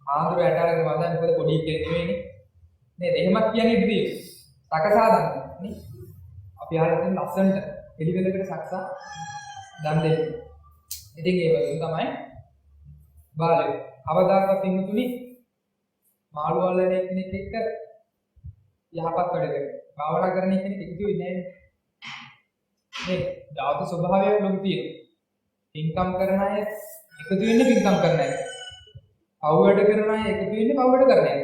ආඳුර ඇට අරගෙන වදන් මොකද පොඩි කෙනෙක් නෙවෙයිනේ. නේද? එහෙමත් කියන්නේ ඉතින් සකසා දන් නේ. අපි අහලා තියෙන ලස්සනට පිළිවෙලකට සක්සා දන් දෙන්න. ඉතින් ඒ වගේ තමයි බාලය. අවදාකත් ඉන්නුතුනි මාළු වල්ලන කෙනෙක් එක්ක යහපත් වැඩ කරනවා. භාවනා කරන කෙනෙක් එකතු වෙන්නේ නැහැ. මේ ධාතු ස්වභාවයක් ලොකු තියෙනවා. පින්කම් කරන අය එකතු වෙන්නේ පින්කම් කරන අය. පව් වැඩ කරන අය එකතු වෙන්නේ පව් වැඩ කරන අය.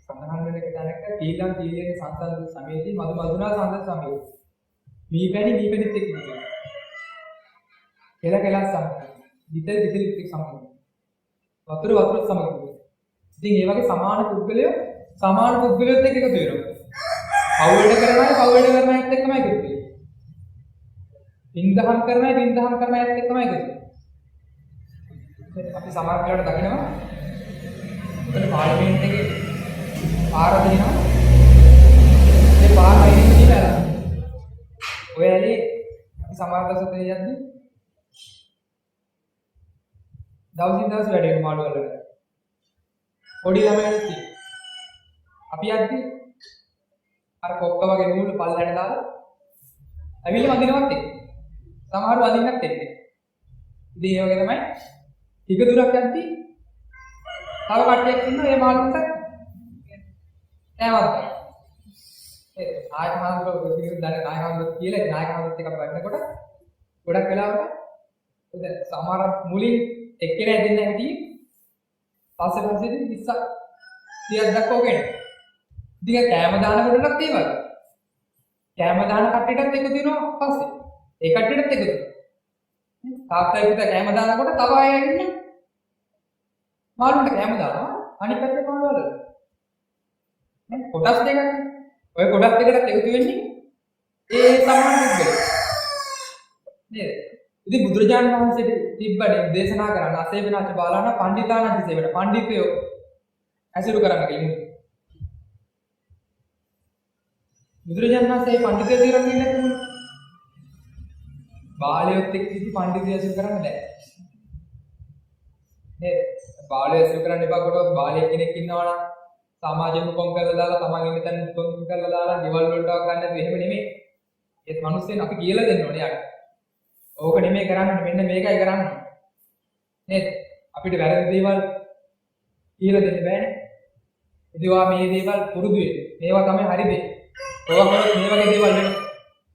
සඳහන් වෙන එක දැනක තීලම් තීලයේ සංසන්ද සමයේදී මధు මధుනා සංසන්ද සමයේ මීපැණිත් එක්ක කියනවා. කෙල සමග. විතර විතලිත් එක්ක සමග. වතුර සමග. ඉතින් මේ වගේ සමාන පුද්ගලයොත් එක්ක එකතු වෙනවා. පව් වැඩ කරන අය පව් වැඩ කරන අයත් එක්කමයි එකතු වෙන්නේ. පින්දහම් කරන අය පින්දහම් කරන අයත් එක්කමයි එකතු වෙන්නේ. අපි සමහර වෙලාවට දකිනවා උතන පාර්ලිමේන්තු එකේ පාර දෙනවා. ඒ පාර අයින් කියලා. ඔය ඇලේ අපි සමහර දවසට යද්දි දවසින් දවස වැඩි වෙන මාළු වල. පොඩි ළමයි අපි යද්දි අර කොක්ක වගේ නූල් පල්ලයට දාලා ඇවිල්ලා වදිනවත් එක්ක. සමහරව වදින්නත් එක්ක. ඉතින් ඒ වගේ තමයි ටික දුරක් යද්දි තව කට්ටියක් ඉන්නවා ඒ මාළුන්ට නෑවත්. ඒ නායකහඳුර විදිහට දැන නායකහඳුර කියලා නායකහඳුරත් එක්ක වැඩනකොට ගොඩක් වෙලාවට සමහර මුලින් එක්කෙනා දෙන්න හිටියේ පස්සේ 20 30ක් දක්වා ඔකේ. ඉතින් කෑම දාන කොටටත් ඒ වගේ. කෑම දාන කට්ටියටත් එකතු වෙනවා පස්සේ. ඒ කට්ටියටත් එකතු වෙනවා. තාත්තා එක්ක කෑම දානකොට තව අය ඉන්නේ. මාළුන්ට කෑම දානවා අනිත් පැත්තේ කොහොමද? නේ කොටස් දෙකක්. ඔය කොටස් දෙකට එකතු වෙන්නේ ඒ සමාන දෙයක්. නේද? ඉතින් බුදුරජාණන් වහන්සේට තිබ්බනේ දේශනා කරන්න අසේවනාච බාලාන පණ්ඩිතානන්ත සේවන. පණ්ඩිතයෝ ඇසුරු කරන්න කිව්වේ. බුදුරජාණන් වහන්සේ පණ්ඩිතයෝ දිරන්නේ නැතුනේ. බාලයොත් එක්ක ඉති පණ්ඩිතයෝ ඇසුරු කරන්න බෑ. නේද? බාලයෝ ඇසුරු කරන්න එපා කොට බාලයෙක් කෙනෙක් ඉන්නවා නම් සමාජෙම කොම් කරලා දාලා තමන් ඉන්න තැන කොම් කරලා දාලා ගෙවල් වලට ගන්න නැතුව එහෙම නෙමෙයි. ඒත් මිනිස්සුන් අපි කියලා දෙන්න ඕනේ යාට. ඕක නෙමෙයි කරන්නේ මෙන්න මේකයි කරන්නේ. නේද? අපිට වැරදි දේවල් කියලා දෙන්න බෑනේ. ඉතිවා මේ දේවල් පුරුදු වෙන්න. මේවා තමයි හරි දේ. ඕවා කරොත් මේ වගේ දේවල් වෙනවා.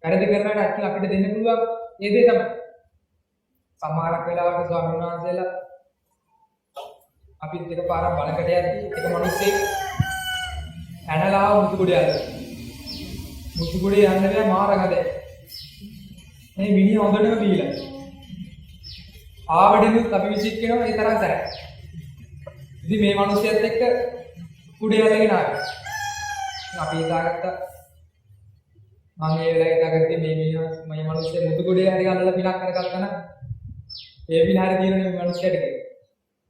වැරදි කරනකට අක්කල අපිට දෙන්න පුළුවන් ඒ දේ තමයි. සමහරක් වෙලාවට ස්වාමීන් වහන්සේලා අපිත් එක පාරක් බලකට යද්දි එක මිනිස්සෙක් ඇනලා මුතුකුඩේ යනවා. මුතුකුඩේ යන්න බෑ මාරගද. මේ මිනිහ හොඳටම බීලා. ආවඩෙනුත් අපි විසිට කරනවා ඒ තරම් සැරයි. ඉතින් මේ මිනිස්සයත් එක්ක කුඩේ යලගෙන ආවා. අපි හිතාගත්ත මම ඒ වෙලාවේ හිතාගත්තේ මේ මිනිස්සු මුතුකුඩේ හරි ගන්නලා පිනක් කරගත්තා නම් ඒ පින හරි දිනන මේ මිනිස්සයට කියලා.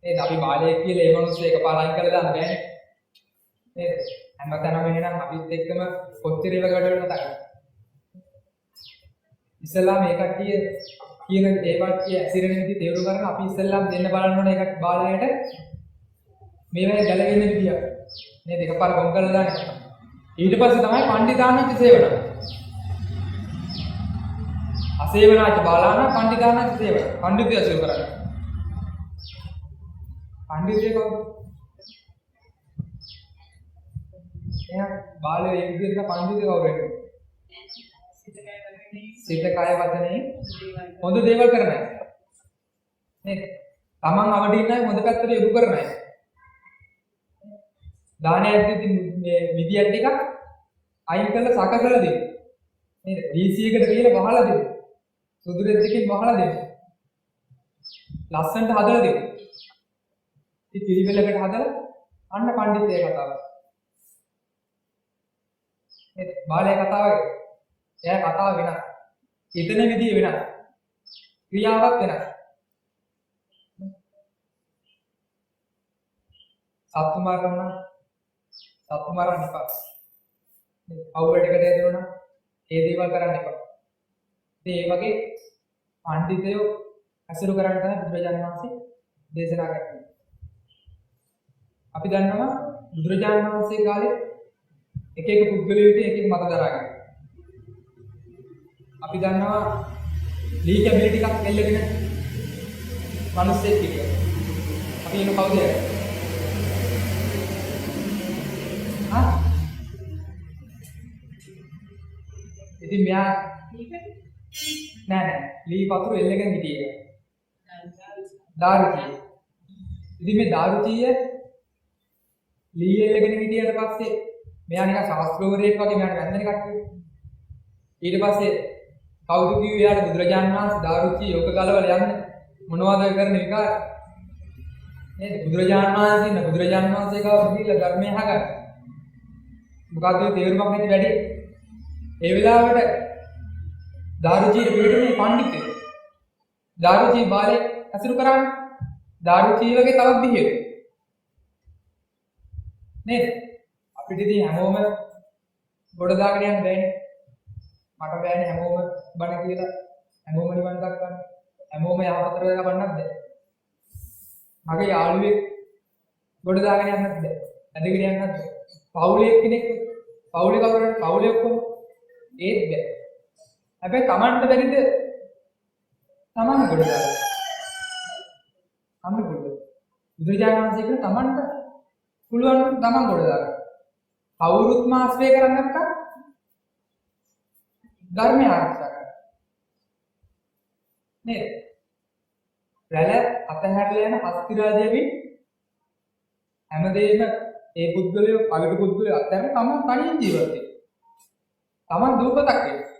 නේද? අපි බාලයෙක් කියලා ඒ මිනිස්සු එක පාරක් කරලා දාන්න බෑනේ. නේද? හැමතැනම එහෙනම් අපිත් එක්කම කොච්චර ඒව වැඩවලට තකන. ඉස්සෙල්ලා මේ කට්ටිය කියන ඒවත් කිය ඇසිරෙන විදිහ තේරුම් ගන්න අපි ඉස්සෙල්ලාම දෙන්න බලන්න ඕනේ ඒකට බාලයට මේවැය ගැලවෙන්න විදිය. නේද? එකපාර කොම් කරලා දාන්න. ඊට පස්සේ තමයි පණ්ඩිතානන්ත සේවන. අසේවනාච බාලාන පණ්ඩිතානන්ත සේවන. පණ්ඩිතය සේව කරන්නේ. පණ්ඩිතය කවුද? එයා බාලයේ ඒ විදිහට පණ්ඩිතය කවුරු වෙන්නේ? සිත කය වචනේ හොඳ දේවල් කරන අය. නේද? තමන් අවදි ඉන්නයි හොඳ පැත්තට යොමු කරන අය. දානයේදී මේ විදියට ටිකක් අයින් කරලා සකසලා දෙන්න. නේද? DC එකට කියලා වහලා දෙන්න. සුදු රෙද්දකින් වහලා දෙන්න. ලස්සනට හදලා දෙන්න. ඉතින් පිළිවෙලකට හදලා අන්න පඬිත්තේ කතාව. නේද? බාලයේ කතාව. එයා කතාව වෙනස්. හිතන විදිය වෙනස්. ක්‍රියාවක් වෙනස්. සත්තු මරන්න එපා. අවුලටකට යදෙනවා ඒ දේවල් කරන්න එපා. ඉතින් ඒ වගේ පඬිතයෝ අසුරු කරන්න තමයි බුදුරජාණන් වහන්සේ දේශනා කරන්නේ. අපි දන්නවා බුදුරජාණන් වහන්සේ කාලේ එක එක පුද්ගලයෙකුට එක එක මත දරාගෙන. අපි දන්නවා ලී කැබිලි ටිකක් එල්ලගෙන මිනිස්සෙක් හිටියා. අපි එන කවුද? ඉතින් මෙයා නෑ ලී පතුරු එල්ලගෙන හිටියේ. දාරුචිය. ඉතින් මේ දාරුචිය ලී එල්ලගෙන හිටියට පස්සේ මෙයා නිකන් ශාස්ත්‍රවරයෙක් වගේ මෙයාට වැන්දනේ කට්ටිය. ඊට පස්සේ කවුද කිව්වේ එයාට බුදුරජාණන් වහන්සේ දාරුචිය යෝග ගලවලා යන්න මොනවද කරන විකාර? නේද? බුදුරජාණන් වහන්සේ ගාව ගිහිල්ලා ධර්මය අහගන්න. මොකද්ද තේරුමක් නැති වැඩි. ඒ වෙලාවට දාරුචියට පිළිතුරුනේ පඬිතුක. දාරුචි බාලේ අසුරු කරන්නේ. දාරුචි වගේ තවත් බිහියෙක්. නේද? අපිට ඉතින් හැමෝම ගොඩ දාගෙන යන්න බෑනේ. මට බෑනේ හැමෝම බණ කියලා හැමෝම නිවන් දක්වන්න. හැමෝම යහපතට ලබන්නත් බෑ. මගේ යාළුවෙක් ගොඩ දාගෙන යන්නත් බෑ. ඇදගෙන යන්නත් බෑ. පවුලේ කෙනෙක් පවුලේ කවුරුහරි පවුලේ ඔක්කොම ඒත් බෑ. හැබැයි Tamanට බැරිද Taman ගොඩ දාගන්න. අන්න පුළුවන්. බුදුරජාණන් වහන්සේ කියන Tamanට පුළුවන් නම් Taman ගොඩ දාගන්න. කවුරුත් මාස්ත්‍රය කරන්නේ නැත්නම් ධර්මය ආරක්ෂා කරන්න. නේද? රැළ අතහැරලා යන හස්තිරාජයේදී හැමදේම ඒ පුද්ගලයෝ අවිට පුද්ගලයෝ අතහැර තමන් තනියෙන් ජීවත් වෙනවා. තමන් දූපතක් වෙනවා.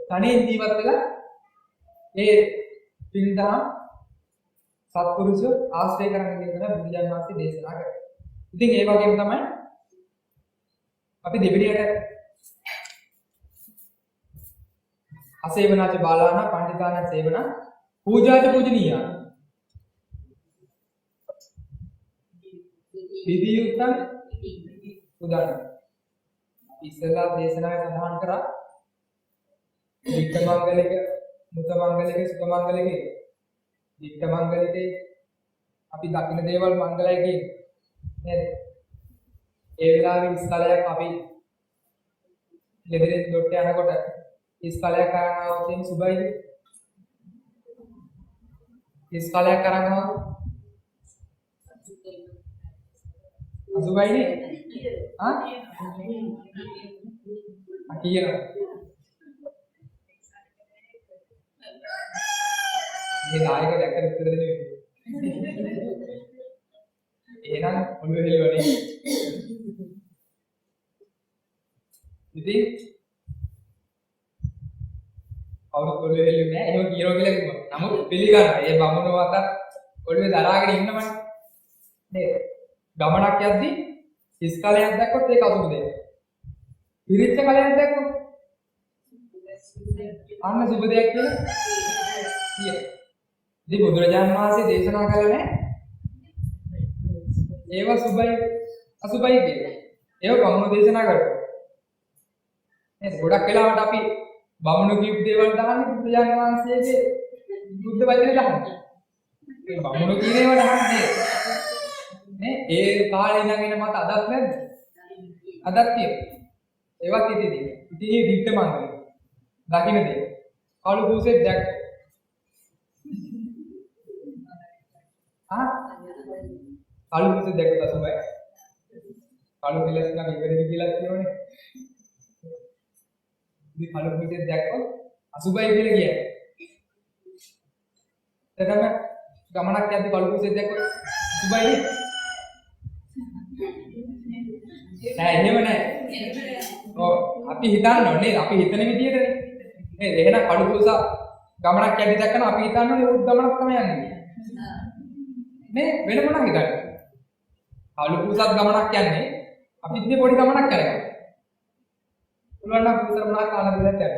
තනියෙන් ජීවත් වෙලා ඒ පින්දහම් සත්පුරුෂ ආශ්‍රය කරගෙන ඉන්න බුදුජානක වහන්සේ දේශනා කරා. ඉතින් ඒ වගේම තමයි අපි දෙවිදියට අසේවනාච බාලාන පණ්ඩිතාන සේවන පූජාච පූජනීයා විදියුත්තන් උදාහරණ ඉස්සලා දේශනාවේ සඳහන් කරා වික්ක මංගලික මුත මංගලික සුඛ මංගලික වික්ක මංගලිකේ අපි දකින්න දේවල් මංගලයි කියන්නේ නේද? ඒ වෙලාවේ ඉස්කලයක් අපි ලෙබරේ දොට්ට යනකොට ඉස්කලයක් කරනවා කියන සුබයි ඉස්කලයක් කරනවා අසුබයිනේ අකියන මේ නායක දැක්ක විතර දෙන්නේ එහෙනම් ඔළුව හෙලවනේ ඉතින් අවුරුදු ඔළුව හෙලුවේ නෑ එහෙම කියනවා කියලා කිව්වා. නමුත් පිළිගන්න ඒ බමුණු වත ඔළුවේ දරාගෙන ඉන්නමයි නේද? ගමනක් යද්දී හිස් කලයක් දැක්කොත් ඒක අසුබ දෙයක්. පිරිච්ච කලයක් දැක්කොත් අන්න සුබ දෙයක් කියලා කියනවා. ඉතින් බුදුරජාණන් වහන්සේ දේශනා කළා ඒව සුබයි අසුබයි කියලා. ඒව බමුණු දේශනා කරා. නේද? ගොඩක් වෙලාවට අපි බමුණු කියපු දේවල් දාන්නේ බුදුරජාණන් වහන්සේගේ බුද්ධ වචනේ දාන්නේ. ඒ බමුණු කියන ඒවා දාන්නේ නේ ඒ කාලේ ඉඳන් එන මත අදත් නැද්ද? අදත් තියෙනවා. ඒවත් ඉතිදී. ඉතින් මේ වික්ක මංගල. දකින්න දේ. කළු කුසෙත් දැක්ක. කළු කුසෙත් දැක්ක තමයි. කළු කෙලස් නම් ඉවරදි කියලා කියනෝනේ. ඉතින් කළු කුසෙත් දැක්කොත් අසුබයි කියලා කියන්නේ. එතකම ගමනක් යද්දි කළු කුසෙත් දැක්කොත් සුබයි නෑ එහෙම නෑ. ඔව් අපි හිතන්න ඕනේ අපි හිතන විදිහටනේ. නේද? එහෙනම් කළු කුස ගමනක් යද්දි දැක්කම අපි හිතන්න ඕනේ උත් ගමනක් තමයි යන්නේ. නේ වෙන මොනක් හිතන්නේ? කළු කුසත් ගමනක් යන්නේ අපිත් මේ පොඩි ගමනක් කරගන්න. පුළුවන් නම් කුසල මොනක් කාලා දෙයක් යන්න.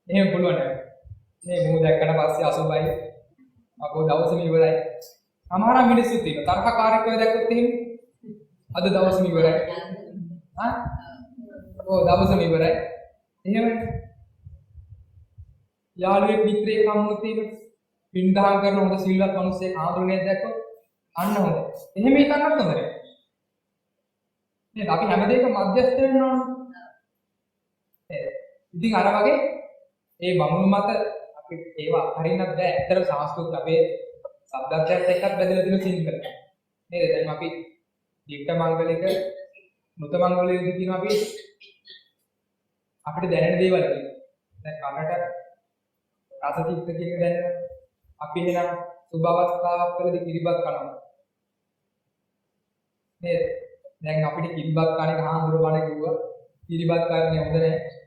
එහෙම පුළුවන් නෑ. මේ මොහොත දැක්කට පස්සේ අසුබයි අපෝ දවසම ඉවරයි. සමහර මිනිස්සු තියෙනවා තරහකාරීකව දැක්කොත් එහෙම අද දවසම ඉවරයි. ඔව් දවසම ඉවරයි. එහෙමයි. යාළුවෙක් මිත්‍රයෙක් හම්බුනොත් තියෙන පින්දහම් කරන හොඳ සිල්වත් මිනිස්සෙක් ආඳුරණයක් දැක්කොත් අන්න හොඳ. එහෙම හිතන්නත් හොඳ නෑ. නේද? අපි හැමදේකම මධ්‍යස්ථ වෙන්න ඕනේ. නේද? ඉතින් අර වගේ ඒ බමුණු මත අපි ඒවා හරින්නත් බෑ. ඇත්තට සංස්කෘත අපේ શબ્දත්‍යයත් එක්කත් බැඳලා තියෙන සිංහල. නේද? දැන් අපි දීක්ක මංගලික මුත මංගලිකදී කියන අපි අපිට දැනෙන දේවල් තියෙනවා. දැන් කනට රසචිත්ත කියන දැනෙන අපි එනම් සුබ අවස්ථාවක් වලදී කිරිබත් කනවා. නේද? දැන් අපිට කිරිබත් කන්නේ හාමුදුරුවෝ බණ කිව්වා. කිරිබත් කන්නේ හොඳ නැහැ.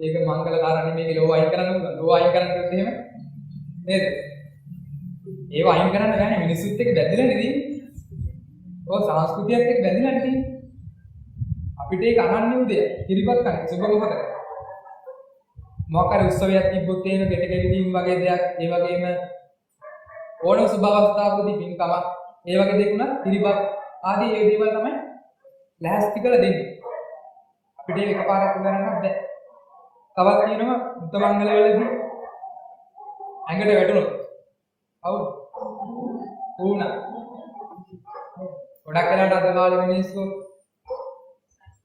ඒක මංගල කාරණේ මේක ලෝව අයින් කරන්න ඕන. ලෝව අයින් කරන්න කිව්වොත් එහෙම නේද? ඒව අයින් කරන්න බෑනේ මිනිස්සුත් එක්ක බැඳලා නෙදී. ඔය සංස්කෘතියත් එක්ක බැඳලා නෙදී. අපිට ඒක අනන්‍ය උදේ කිරිබත් කන්නේ සුබ මොහොතක. මොකක් හරි උත්සවයක් තිබ්බොත් එහෙම ගෙට ගෙඩිදීම් වගේ දෙයක් ඒ වගේම ඕනම සුබ අවස්ථාවකදී පින්කම ඒ වගේ දෙයක් උනා කිරිබත් ආදී ඒ දේවල් තමයි ලෑස්ති කරලා දෙන්නේ. අපිට ඒක එකපාරක් කරන්නත් බෑ. තවත් කියනවා මුත මංගල වලදී ඇඟට වැටුණොත් අවු වුණා. ගොඩක් වෙලාවට අද කාලේ මිනිස්සු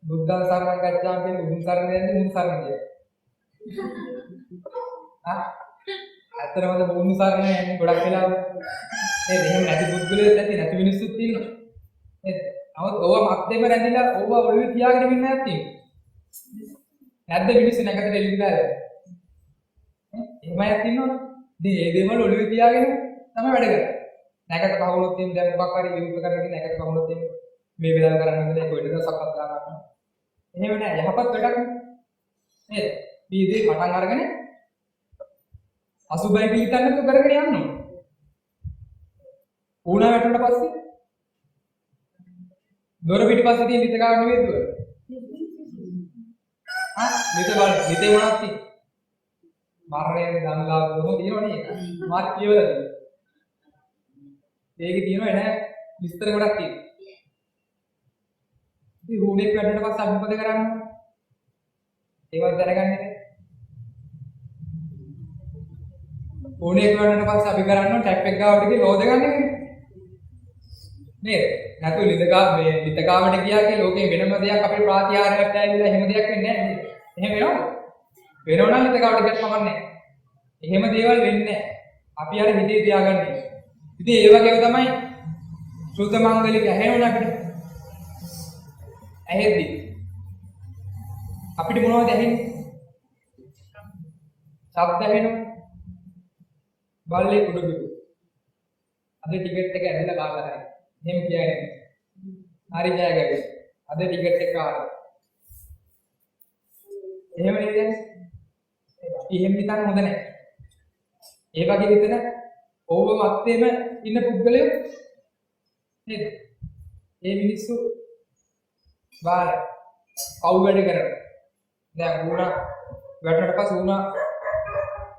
බුද්ධං සරණං ගච්ඡාමි කියන බුදුන් සරණ යන්නේ මුන් සරණ කියන්නේ. ඇත්තටම මුන් සරණ යන්නේ ගොඩක් වෙලාවට නේද? එහෙම නැති බුද්ධලෙත් නැති මිනිස්සුත් ඉන්නවා. නේද? නමුත් ඕවා මැද්දේම රැඳිලා ඕවා ඔළුවේ තියාගෙන ඉන්න නැත්නම් නැද්ද මිනිස්සු නැගතට එළිලා ඈ එහෙමයක් ඉන්නවනේ ඉතින් ඒ දේවල් ඔළුවේ තියාගෙන තමයි වැඩ කරන්නේ. නැකට කවුරුත් එන්නේ දැන් මොකක් හරි යුද්ධ කරගෙන නැකට කවුරුත් එන්නේ මේ වෙලාව කරන්න හදන එක වෙනද සකස් ගන්න. එහෙම නෑ යහපත් වැඩක් නේද? මේ දේ පටන් අරගෙන අසුබයි පිළිතන්න තු කරගෙන යන්න ඕනේ. ඕනා වැටුණට පස්සේ දොර පිටිපස්සේ තියෙන ලිත ගන්න නෙවෙයි දුව. ලිත බලන්න ලිතේ මොනවද තියෙන්නේ? මරණය දන්ලා කොහොමද තියෙනවනේ ඒක. මාත් කියවලා තියෙනවා. ඒකේ තියෙනවා එන විස්තර ගොඩක් තියෙනවා. ඉතින් රූණෙක් වැටුණට පස්සේ අපි මොකද කරන්නේ? ඒවත් දැනගන්නේ නැහැ. රූණෙක් වැටුණට පස්සේ අපි කරන්නේ ටැප් එක ගාවට ගිහින් ලෝද ගන්න එකනේ. නේද? නැතු ලිත ගාවට ගියා කියලා ලෝකේ වෙනම දෙයක් අපේ ප්‍රාතිහාර්යයක් ඇවිල්ලා එහෙම දෙයක් වෙන්නේ නැහැ නේද? එහෙම වෙනවද? වෙනවනම් ලිත ගාවට ගියත් කමක් නැහැ. එහෙම දේවල් වෙන්නේ නැහැ. අපි අර හිතේ තියාගන්නේ. ඉතින් ඒ වගේම තමයි සුද්ධ මංගලික ඇහෙනවනේ අපිට. ඇහෙද්දි අපිට මොනවද ඇහෙන්නේ? ශබ්ද ඇහෙනවා. බල්ලේ කුඩු බිකු. අද ටිකට් එක ඇදලා කාලා නැහැ. එහෙම කියන්නේ. හරි ජය ගැවි. අද ටිකට් එක කාලා. එහෙම නේද? එහෙම හිතන්න හොඳ නැහැ. ඒ වගේ හිතන ඕව මැත්තේම ඉන්න පුද්ගලයෝ නේද? මේ මිනිස්සු බාර අවු වැඩ කරනවා. දැන් ඌණ වැටුණට පස්සේ ඌණ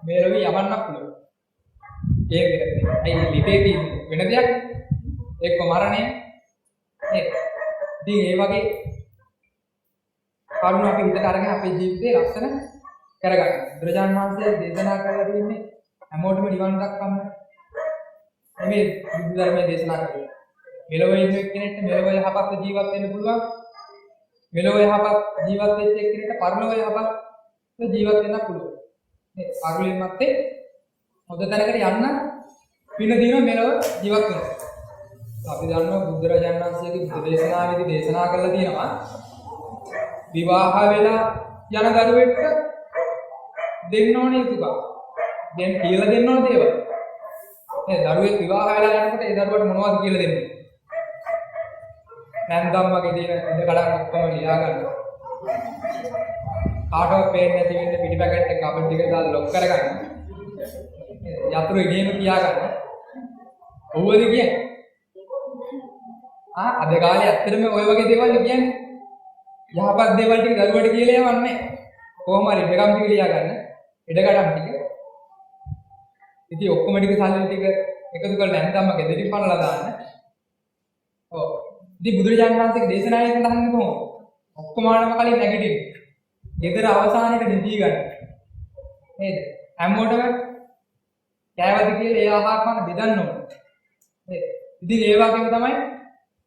මේ රවි යවන්නක් පුළුවන්. ඒක විතරයි. අයි ලිපේ තියෙන වෙන දෙයක් එක්ක මරණය නේද? ඉතින් ඒ වගේ කරුණු අපි හිතට අරගෙන අපේ ජීවිතේ ලස්සන කරගන්න. බුදුරජාණන් වහන්සේ දේශනා කරලා තියෙන්නේ හැමෝටම නිවන් දක්වන්න. මේ බුදු ධර්මයේ දේශනා කරන්නේ. මෙලොව ඉන්න කෙනෙක්ට මෙලොව යහපත් ජීවත් වෙන්න පුළුවන්. මෙලොව යහපත් ජීවත් වෙච්ච කෙනෙක්ට පරලොව යහපත් ජීවත් වෙන්න පුළුවන්. මේ පරලොවෙන් මැත්තේ හොඳ තැනකට යන්න පින දින මෙලොව ජීවත් වෙනවා. අපි දන්නවා බුදුරජාණන් වහන්සේගේ බුදු දේශනාවේදී දේශනා කරලා තියෙනවා විවාහ වෙලා යන දරුවෙක්ට දෙන්න ඕනේ යුතුයකම්. දැන් කියලා දෙන්න ඕන දේවල්. මේ දරුවෙක් විවාහ වෙලා යනකොට ඒ දරුවට මොනවද කියලා දෙන්නේ? නැන්දම් වගේ දේන ඉඳ කඩක් ඔක්කොම ලියා ගන්න. කාටවත් පේන්නේ නැති වෙන්න පිටි පැකට් එක කබඩ් එකේ දාලා ලොක් කරගන්න. යතුරු එගේම තියා ගන්න. ඔව්වද කියන්නේ? අද කාලේ ඇත්තටම ওই වගේ දේවල් කියන්නේ. යහපත් දේවල් ටික දරුවට කියලා යවන්නේ. කොහොම හරි ඉඩකම් ටික ලියා ගන්න. ඉඩකඩම් ටික. ඉතින් ඔක්කොම ටික සල්ලි ටික එකතු කරලා නැන්දම්ම ගෙදරින් පනලා දාන්න. ඔව්. ඉතින් බුදුරජාණන් වහන්සේගේ දේශනාවේ සඳහන් කොහොමද? ඔක්කොම ආනම කලින් නැගිටින්න. ගෙදර අවසානයේ නිදී ගන්න. නේද? හැමෝටම කෑවද කියලා ඒ ආහාර පාන බෙදන්න ඕනේ. නේද? ඉතින් ඒ වගේම තමයි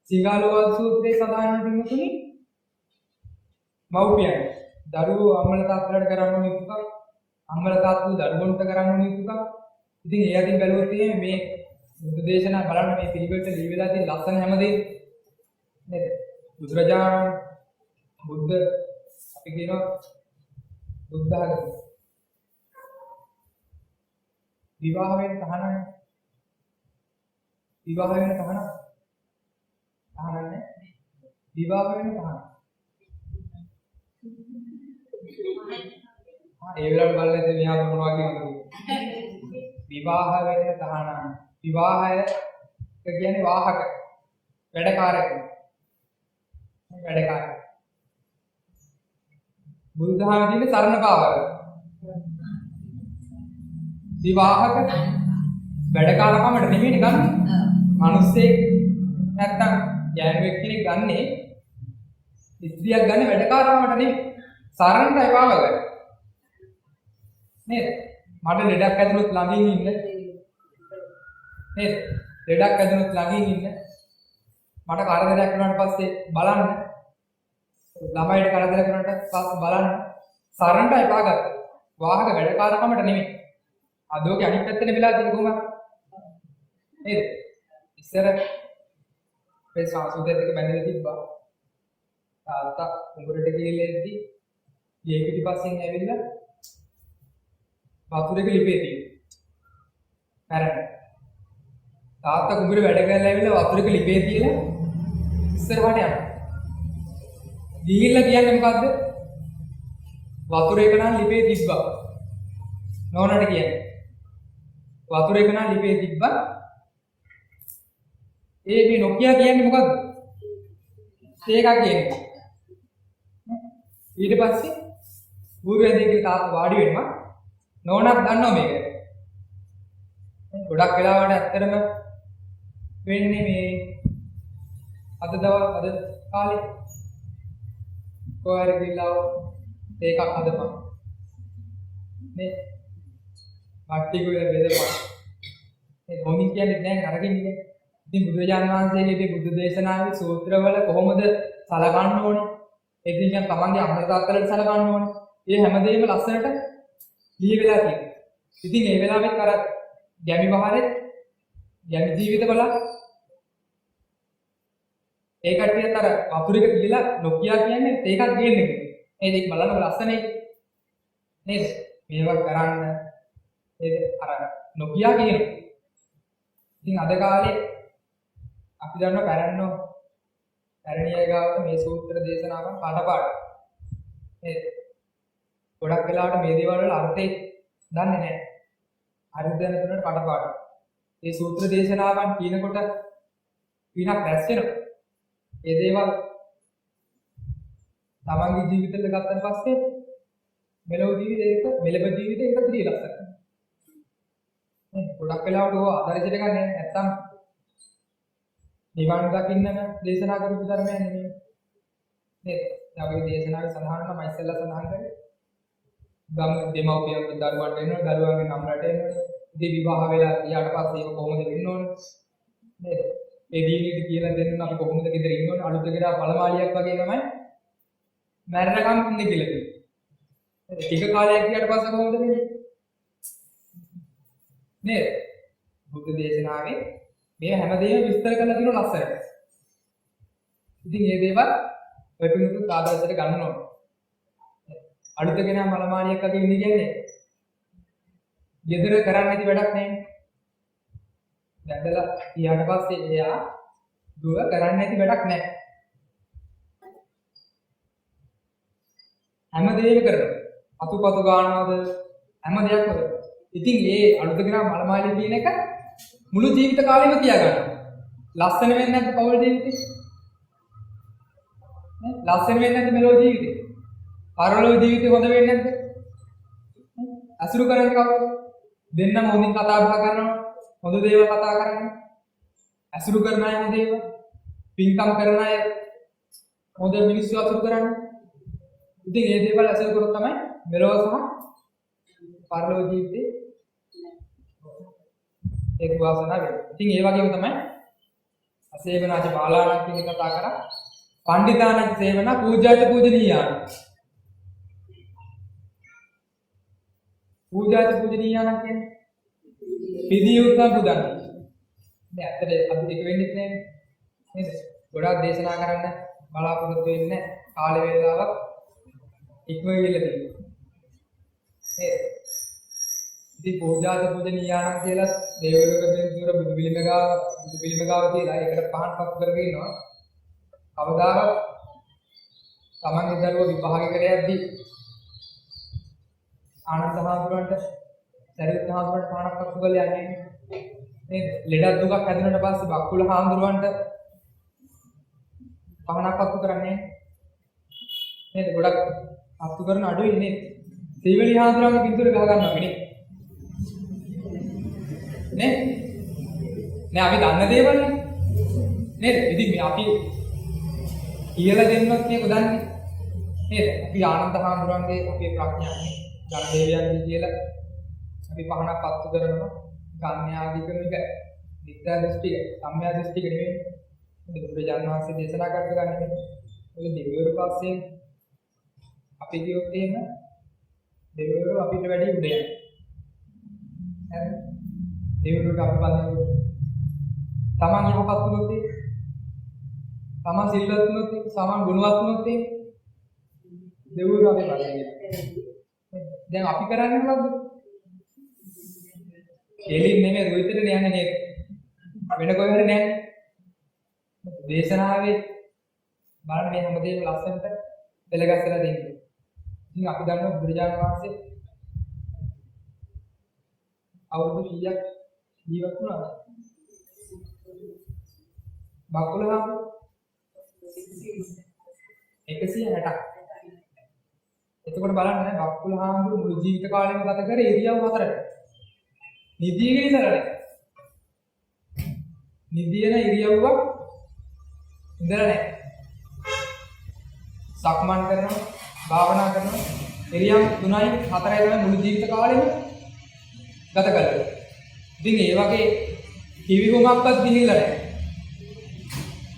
සීගාලෝවාද සූත්‍රයේ සඳහන් වෙන තුනේ මව්පියන් දරුවෝ අම්මල තාත්තලාට කරන්න ඕනේ යුතුයකම් අම්මල තාත්තලා දරුවන්ට කරන්න ඕනේ යුතුයකම්. ඉතින් ඒ අතින් බැලුවොත් මේ බුදු දේශනා බලන්න මේ පිළිවෙලට දී වෙලා තියෙන ලස්සන හැමදේම නේද? බුදුරජාණන් බුද්ධ අපි කියනවා බුද්ධ ආගම විවාහ වෙන තහනනේ විවාහ වෙන තහන තහනන්නේ විවාහ වෙන තහන ඒ වෙලාවට බලන්නේ මෙහා මොනවා කියනවද විවාහ වෙන තහන විවාහය කියන්නේ වාහක වැඩකාරක වැඩකාරක බුදුදහමේ තියෙන සරණ පාවක විවාහක වැඩකාරකමට නෙමෙයි ගන්න. මිනිස්සේ නැත්තම් යෑනුවෙක් කෙනෙක් ගන්නේ ස්ත්‍රියක් ගන්න වැඩකාරකමට නෙමෙයි. සරණටයි පාවක. නේද? මට ලෙඩක් ඇතුළත් ළඟින් ඉන්න. නේද? ලෙඩක් ඇතුළත් ළඟින් ඉන්න. මට කරදරයක් වුණාට පස්සේ බලන්න. ළමයිට කරදරයක් වුණාට පස්සේ බලන්න. සරණටයි පාගත්තා. වාහක වැඩකාරකමට නෙමෙයි. අදෝගේ අනිත් පැත්තේ වෙලා තියෙන කොහොමද? නේද? ඉස්සර මේ සාසුදෙත් එක බැඳලා තිබ්බා. තාත්තා උඹරට ගිහලා ගේ පිටිපස්සෙන් ඇවිල්ලා වතුරේක ලිපේ තියෙනවා. මැරෙන්න. තාත්තා කුඹුරේ වැඩ කරලා ඇවිල්ලා වතුරක ලිපේ තියලා ඉස්සරහට යනවා. ගිහිල්ලා කියන්නේ මොකද්ද? වතුර එක නම් ලිපේ තිබ්බා. නෝනට කියන්නේ. වතුර එක නම් ලිපේ තිබ්බා. මේ නොකියා කියන්නේ මොකද්ද? තේ එකක් කියන්නේ. ඊට පස්සේ ඌරෙන්ගේ තාත්තා වාඩි වෙනවා. නෝනක් දන්නවා මේක. ගොඩක් වෙලාවට ඇත්තටම වෙන්නේ මේ අද කාලේ කොහරි ගිහලා ඒකක් හදපන් මේ පාටි ගොඩ බෙදපන් මේ මොනින් කියන්නේ නැහැ අරගෙන ඉතින් බුදුරජාණන් වහන්සේගේ මේ බුදු දේශනාවේ සූත්‍රවල කොහොමද සලකන්න ඕනේ ඒ දිහා තමන්ගේ අම්මලා තාත්තලාට සලකන්න ඕනේ මේ හැමදේම ලස්සනට ලියවිලා තියෙනවා ඉතින් ඒ වෙලාවෙත් අර ගැමි බහරේ ගැමි ජීවිත බලන්න ඒ කට්ටියත් අර වතුරක තියලා නොකියා කියන්නේ ඒකක් ගේන්න කිව්වේ. ඒ දෙක බලන්න ලස්සනයි. නේද? මේවා කරන්න නේද? අර නොකියා කියනවා. ඉතින් අද කාලේ අපි දන්න පැරණිය ගාවට මේ සූත්‍ර දේශනාවන් පාඩපාඩ. නේද? ගොඩක් වෙලාවට මේ දේවල් වල අර්ථය දන්නේ නැහැ. අර්ථ දැන තුනට පාඩපාඩ. මේ සූත්‍ර දේශනාවන් කියනකොට විනක් රැස් වෙනවා. ඒ දේවල් තමන්ගේ ජීවිතෙට ගත්තට පස්සේ මෙලොව ජීවිතේ එක ත්‍රි ලක්ෂණ. නේ ගොඩක් වෙලාවට ඕවා ආදර්ශයට ගන්න නැත්තම් නිවන් දකින්නම දේශනා කරපු ධර්මයක් නෙමෙයි. නේද? අපි දේශනාවේ සඳහන් කරන මයිසෙල්ලා සඳහන් කරේ ගම් දෙමව්පියන්ට දරුවන්ට එනවා දරුවන්ගේ නම් රට එනවා. ඉතින් විවාහ වෙලා ඊට පස්සේ ඒක කොහොමද වෙන්න ඕනේ? නේද? ඒ දීනිට කියලා දෙන්න අපි කොහොමද ගෙදර ඉන්න ඕනේ අලුත ගෙදර පළමාලියක් වගේ තමයි මැරෙනකම් ඉන්නේ කියලා කිව්වා. ටික කාලයක් ගියාට පස්සේ කොහොමද වෙන්නේ? නේද? බුද්ධ දේශනාවේ මේ හැමදේම විස්තර කරලා තියෙන ලස්සනට. ඉතින් මේ දේවල් ඔය පිටුත් ආදර්ශයට ගන්න ඕනේ. අලුත ගෙනා පළමාලියක් වගේ ඉන්නේ කියන්නේ ගෙදර කරන්නේ නැති වැඩක් නෙමෙයි. දැන්දලා ඊට පස්සේ එයා දුව කරන්නේ නැති වැඩක් නැහැ. හැම දෙයක්ම කරනවා. අතුපතු ගන්නවද හැම දෙයක්ම කරනවා. ඉතින් මේ අලුත ගෙනා මලමාලිය කියන එක මුළු ජීවිත කාලෙම තියාගන්නවා. ලස්සන වෙන්නේ නැද්ද පෞල් ජීවිතේ? නේ? ලස්සන වෙන්නේ නැද්ද මෙලෝ ජීවිතේ? පරලෝ ජීවිතේ හොඳ වෙන්නේ නැද්ද? අසුරු කරන්නේ කවුද? දෙන්නම හොඳින් කතා බහ කරනවා. හොඳ දේවල් කතා කරන්නේ අසුරු කරන අය හොඳ ඒවා පින්කම් කරන අය හොඳ මිනිස්සු අසුරු කරන්නේ ඉතින් මේ දේවල් අසුරු කරොත් තමයි මෙලොව සහ පරලොව ජීවිතේ එක් වාසනාව වෙන්නේ ඉතින් ඒ වගේම තමයි අසේවනාච බාලාණන් කියන කතා කරා පණ්ඩිතානං සේවනා පූජාච පූජනීයාන පූජාච පූජනීයාන කියන්නේ පිළියුත්නම් පුදන්න. දැන් ඇත්තට අපි ටික වෙන්නේ නැහැ නේද? ගොඩාක් දේශනා කරන්න බලාපොරොත්තු වෙන්නේ කාලය වේලාවක් ඉක්මන වෙලා තියෙනවා. නේද? ඉතින් පූජාත පූජනීයානම් කියලා දේවලෝකයෙන් දුර බුදු පිළිමගාව කියලා ඒකට පහන් පත් කරගෙන ඉනවා. කවදාවත් තමන්ගේ දරුවෝ විභාගයකට යද්දී ආනන්ද හාමුදුරන්ට සරියුත් හාමුදුරන්ට පහනක් පත්තු කරලා යන්නේ නේද? ලෙඩක් දුකක් හැදුනට පස්සේ බක්කුල හාමුදුරන්ට පහනක් පත්තු කරන්නේ නේද? ගොඩක් පත්තු කරන අඩුයි නේද? සීවලි හාමුදුරන්ගේ පිටුර ගහ ගන්නවා අපි නේ? අපි දන්න දේවල් නේද? ඉතින් මේ අපි කියලා දෙන්නත් මේක දන්නේ නේද? අපි ආනන්ද හාමුදුරන්ගේ අපේ ප්‍රඥාව ගණ දේවයන්ගේ කියලා අපි පහනක් පත්තු කරනවා ගාම්‍යාදිකම එක විද්‍යා දෘෂ්ටිය සම්‍යා දෘෂ්ටික නෙමෙයි බුදුරජාණන් වහන්සේ දේශනා කරපු ගන්න නෙමෙයි ඔය දෙවිවරු පස්සේ අපි කියොත් එහෙම දෙවිවරු අපිට වැඩි උඩ යනවා හරි දෙවිවරුන්ට අපි බලන්නේ තමන් යහපත් වුණොත් තමන් සිල්වත් වුණොත් තමන් ගුණවත් වුණොත් දෙවිවරු අපි බලන්නේ දැන් අපි කරන්නේ මොකද්ද එළින් නෙමෙයි රුවිතට යන්නේ නේද? වෙන කොහෙ හරි නෑ. දේශනාවේ බලන්න මේ හැමදේම ලස්සනට පෙළගස්සලා දෙන්නේ. ඉතින් අපි දන්නවා බුදුරජාණන් වහන්සේ අවුරුදු 100ක් ජීවත් වුණාද? බකුලහම 160ක්. එතකොට බලන්න නේ බකුලහම මුළු ජීවිත කාලෙම ගත කරේ ඉරියව් හතරක. නිදිගෙන ඉඳලා නැහැ. නිදියන ඉරියව්වක් ඉඳලා නැහැ. සක්මන් කරනවා, භාවනා කරනවා, ඉරියව් 3යි 4යි තමයි මුළු ජීවිත කාලෙම ගත කළේ. ඉතින් ඒ වගේ කිවිගුමක්වත් ගිහිල්ලා නැහැ.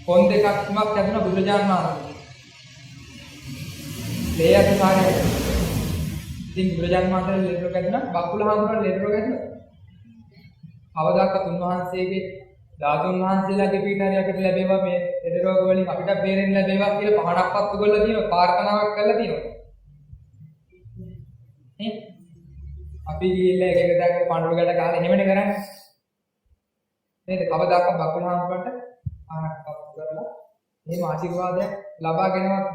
පොන් දෙකක් තුනක් ලැබුණා බුදුරජාණන් වහන්සේ. ලේයත් සාරය. ඉතින් බුදුරජාණන් වහන්සේ ලෙඩ ගැදුණා, බකුලහාමුදුරන් ලෙඩ ගැදුණා. අවදාක උන්වහන්සේගේ ධාතුන් වහන්සේලාගේ පීඨාරිය අපිට ලැබේවා මේ ලෙඩ රෝග වලින් අපිට බේරෙන්න ලැබේවා කියලා පහනක් පත්තු කරලා තියෙනවා, ප්‍රාර්ථනාවක් කරලා තියෙනවා. නේ? අපි ගිහිල්ලා එක එක දැක්ක පඬුරු ගැට ගහලා එහෙමනේ කරන්නේ. නේද? කවදාක බකුලහාමුදුරන්ට පහනක් පත්තු කරලා එහෙම ආශිර්වාදයක් ලබාගෙනවත්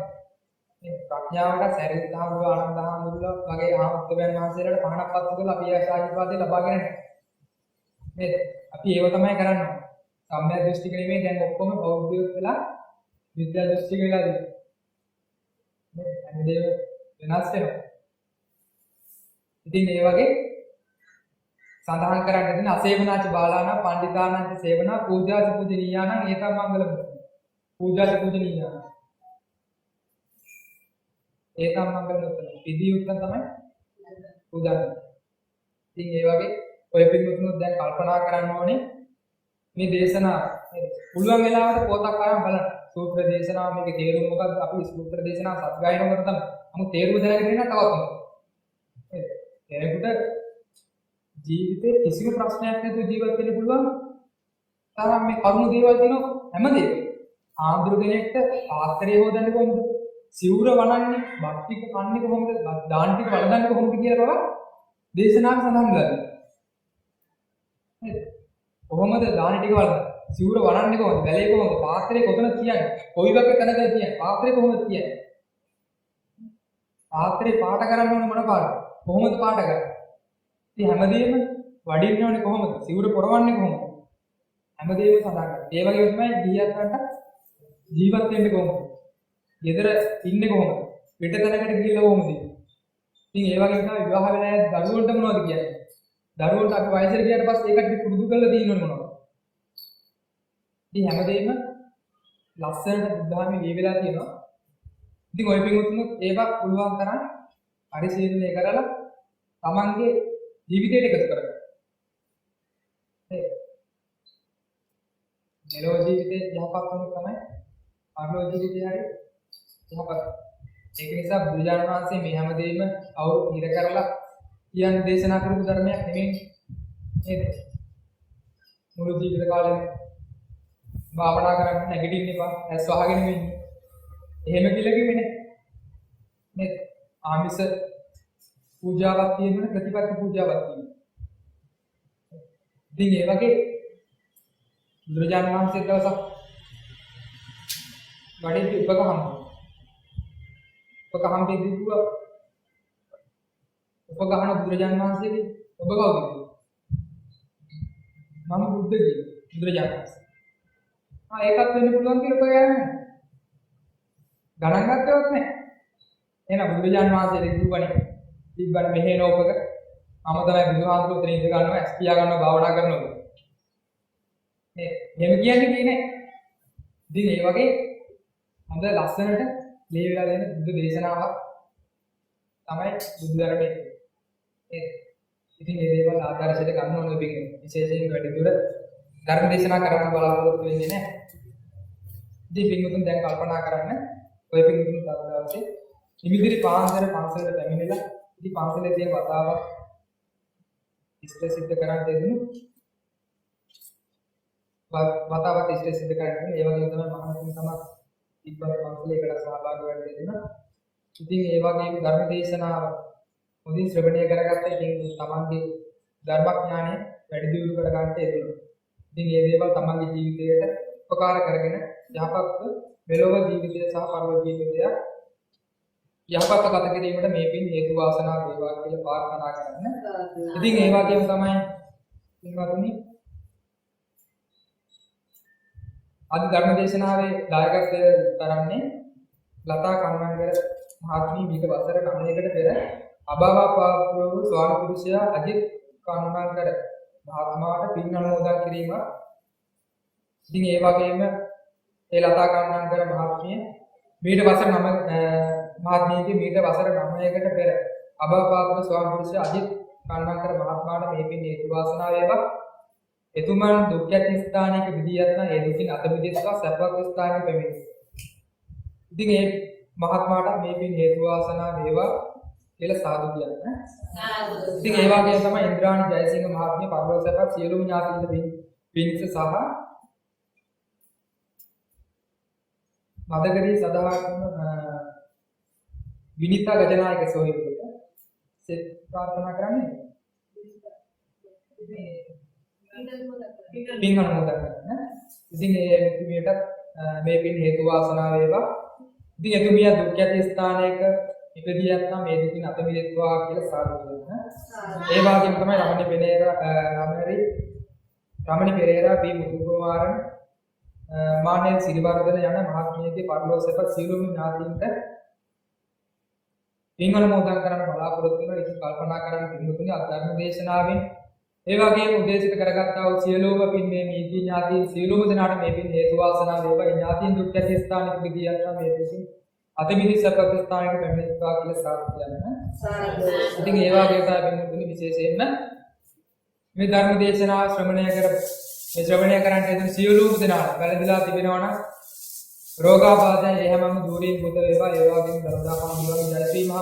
මේ ප්‍රඥාවට සැරියුත් හාමුදුරුවෝ ආනන්ද හාමුදුරුවෝ වගේ ආමුත්තයන් වහන්සේලාට පහනක් පත්තු කරලා අපි ආශිර්වාදය ලබාගෙන නැහැ. නේද? අපි ඒව තමයි කරන්නේ. සම්මිය දෘෂ්ටික නෙමෙයි දැන් ඔක්කොම බෞද්ධයෝ වෙලා විද්‍යා දෘෂ්ටික වෙලා තියෙනවා. නේද? හැමදේම වෙනස් වෙනවා. ඉතින් මේ වගේ සඳහන් කරන්න දෙන අසේවනාච බාලානා පණ්ඩිතානාච සේවනා පූජාච පූජනීයානා ඒතම් මංගල පූජාච පූජනීයානා ඒතම් මංගල උත්තර විදි උත්තර තමයි පූජා කරන්නේ. ඉතින් මේ වගේ ඔය පිටුතුනුත් දැන් කල්පනා කරන්න ඕනේ මේ දේශනා පුළුවන් වෙලාවට පොතක් අරන් බලන්න. සූත්‍ර දේශනාව මේකේ තේරුම මොකක්ද? අපි සූත්‍ර දේශනාව සත්‍යයන කරන තමයි. නමුත් තේරුම දැනගෙන ඉන්න තවත් හොඳයි. නේද? කෙනෙකුට ජීවිතේ කිසිම ප්‍රශ්නයක් නැතුව ජීවත් වෙන්න පුළුවන්. තරම් මේ කරුණු දේවල් තියෙනවා හැමදේම. ආන්දරු කෙනෙක්ට පාත්‍රය හොදන්නේ කොහොමද? සිවුර වනන්නේ, බත් ටික කන්නේ කොහොමද? දාන ටික වළඳන්නේ කොහොමද කියලා බව දේශනාවේ සඳහන් වෙලා තියෙනවා. නේද? කොහොමද දාන ටික වළඳන්නේ? සිවුර වනන්නේ කොහොමද? බැලේ කොහොමද? පාත්‍රය කොතනද තියන්නේ? කොයි වගේ තැනකද තියන්නේ? පාත්‍රය කොහොමද තියන්නේ? පාත්‍රේ පාට කරන්න ඕනේ මොන පාටද? කොහොමද පාට කරන්නේ? ඉතින් හැමදේම වඩින්න ඕනේ කොහොමද? සිවුර පොරවන්නේ කොහොමද? හැමදේම සඳහන් කරනවා. ඒ වගේම තමයි ගිහියන්ට ජීවත් වෙන්නේ කොහොමද? ගෙදර ඉන්නේ කොහොමද? පිට තැනකට ගිහිල්ලා කොහොමද? ඉතින් ඒ වගේම තමයි විවාහ වෙලා දරුවන්ට මොනවද කියන්නේ? දරුවන්ට අපි වයසට ගියාට පස්සේ ඒකට පුරුදු කරලා තියෙන්න ඕනේ මොනවද? ඉතින් හැමදේම ලස්සනට බුද්ධාමි මේ වෙලා තියෙනවා. ඉතින් ඔය පිටුතුනුත් ඒවා පුළුවන් තරම් පරිශීලනය කරලා තමන්ගේ ජීවිතයට එකතු කරගන්න. ඒ මෙලොව ජීවිතේ යහපත් වුණොත් තමයි පරලොව ජීවිතේ හරි යහපත්. ඒක නිසා බුදුරජාණන් වහන්සේ මේ හැමදේම අවුරු ඉර කරලා කියන දේශනා කරපු ධර්මයක් නෙමෙයි නේද? මුළු ජීවිත කාලෙම භාවනා කරන්න නැගිටින්න එපා. ඇස් වහගෙන ඉන්න. එහෙම කියලා කිව්වේ නේ. නේද? ආමිස පූජාවක් තියෙනවනේ ප්‍රතිපත්ති පූජාවක් තියෙනවා. ඉතින් ඒ වගේ බුදුරජාණන් වහන්සේ දවසක් වැඩි උපකහම් දෙවිදුවා උපගහන බුදුරජාණන් වහන්සේගේ ඔබ කවුද? මම බුද්ධ කියලා බුදුරජාණන් වහන්සේ. ඒකත් වෙන්න පුළුවන් කියලා ඔබ කියන්නේ. ගණන් ගන්නවත් නැහැ. එහෙනම් බුදුරජාණන් වහන්සේ දෙවිදුවනේ තිබ්බන මෙහෙ නෝපක මම තමයි බුදුහාමුදුරුවෝ උතන ඉඳ ගන්නවා ඇස් පියා ගන්නවා භාවනා කරනවා. එහෙම කියන්නේ. ඉතින් ඒ වගේ හොඳ ලස්සනට ලේ වෙලා දෙන බුදු දේශනාවක් තමයි බුදු ධර්මයේ. ඉතින් මේ දේවල් ආදර්ශයට ගන්න ඕනේ බින්නේ. විශේෂයෙන් වැඩි දුර ධර්ම දේශනා කරන්න බලාපොරොත්තු වෙන්නේ නැහැ. ඉතින් පින්වතුන් දැන් කල්පනා කරන්න ඔය පින්වතුන් තවදවසේ ඉමිදිරි පාන්දර පන්සලට පැමිණෙලා ඉතින් පන්සලේ තියෙන වතාවක් ඉෂ්ට සිද්ධ කරන් දෙන්නු. වතාවක් ඉෂ්ට සිද්ධ කරන්නේ ඒ වගේම තමයි මහණතුන් තමයි ඉක්බල පන්සලේකට සහභාගී වෙන්න දෙන්න. ඉතින් ඒ වගේම ධර්ම දේශනාව හොඳින් ශ්‍රවණය කරගත්ත ඉතින් තමන්ගේ ධර්මඥානය වැඩි දියුණු කර ගන්නට යෙදුණා. ඉතින් මේ දේවල් තමන්ගේ ජීවිතයට උපකාර කරගෙන යහපත් මෙලොව ජීවිතය සහ පරලොව ජීවිතය යහපත් ගත කිරීමට මේ පින් හේතු වාසනා වේවා කියලා ප්‍රාර්ථනා කරන්න. ඉතින් ඒ වගේම තමයි පින්වතුනි අද ධර්ම දේශනාවේ දායකත්වය කරන්නේ ලතා කන්නංගර මහත්මිය මීට වසර 9කට පෙර අභාවපාත්‍ර වූ ස්වාමි පුරුෂයා අජිත් කන්නංගර මහත්මයාට පින් අනුමෝදන් කිරීම. ඉතින් ඒ වගේම ඒ ලතා කන්නංගර මහත්මිය මීට වසර 9කට පෙර අභාවපාත්‍ර ස්වාමි පුරුෂයා අජිත් කන්නංගර මහත්මයාට මේ පින් හේතු වාසනා වේවා. එතුමන් දුක් ඇති ස්ථානයක විදියට නම් ඒ දුකින් අත මිදෙත්වා සැපවත් ස්ථානයක පැමිණි. ඉතින් මේ මහත්මයාට මේ පින් හේතු වාසනා වේවා කියලා සාදු කියන්නේ. ඉතින් ඒ වගේම තමයි ඉන්ද්‍රාණි ජයසිංහ මහත්මිය පරලෝක සැපත් සියලුම ඥාතීන්ට පින්ස සහ මදකරී සදාහන් විනිතා ගජනායක සෝහිවිට සෙත් ප්‍රාර්ථනා කරන්නේ. පින් අනුමෝදන් කරන්න. ඉතින් එතුමියට මේ පින් හේතු වාසනා වේවා. ඉතින් එතුමිය දුක් ඇති ස්ථානයක ඉපදියක් නම් මේ දුකින් අත මිදෙත්වා කියලා සාදු කියන්න. ඒ වගේම තමයි රමණි පෙරේරා බී මුතු කුමාරන් මානෙල් සිරිවර්ධන යන මහත්මියගේ පරලෝක සැප සියලුම ඥාතීන්ට පින් අනුමෝදන් කරන්න බලාපොරොත්තු වෙනවා. ඉතින් කල්පනා කරන්න පින්තුනි අධර්ම දේශනාවෙන් ඒ වගේම උදේශිත කරගත්තා වූ සියලුම පින් මේ මීදී ඥාතීන් සියලුම දෙනාට මේ පින් හේතු වාසනා වේවා. ඥාතීන් දුක් ඇති ස්ථානයක විදියට නම් මේ පින් අතමිදි සපත ස්ථානයක පැමිණෙත්වා කියලා සාදු කියන්න. ඉතින් ඒ වගේ තමයි පින්තුනි විශේෂයෙන්ම මේ ධර්ම දේශනාව ශ්‍රවණය කරන්න හේතු සියලුම දෙනාට වැළඳලා තිබෙනවා නම් රෝගාබාධයන් එහෙමම දුරින් මුත වේවා. ඒ වගේම දරදාපන් දුරන් ජයශ්‍රී මහ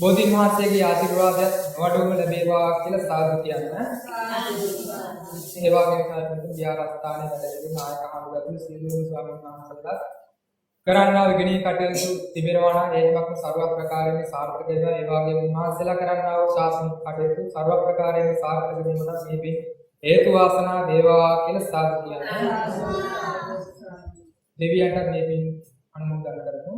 බෝධීන් වහන්සේගේ ආශිර්වාදයත් වඩුම ලැබේවා කියලා සාදු කියන්න. ඒ වගේම තමයි විහාරස්ථානයේ වැඩ නායක හමුදාතුළු සියලුම ස්වාමීන් වහන්සේලා කරන්නා විගණී කටයුතු තිබෙනවා නම් ඒකම සර්ව ප්‍රකාරයෙන් සාර්ථක වෙනවා. ඒ වගේම උන්වහන්සේලා කරන්නා වූ ශාසනික කටයුතු සර්ව ප්‍රකාරයෙන් සාර්ථක වීමට මේ පින් හේතු වාසනා වේවා කියලා සාදු කියන්න. දෙවියන්ට මේ පින් අනුමෝදන් කරමු.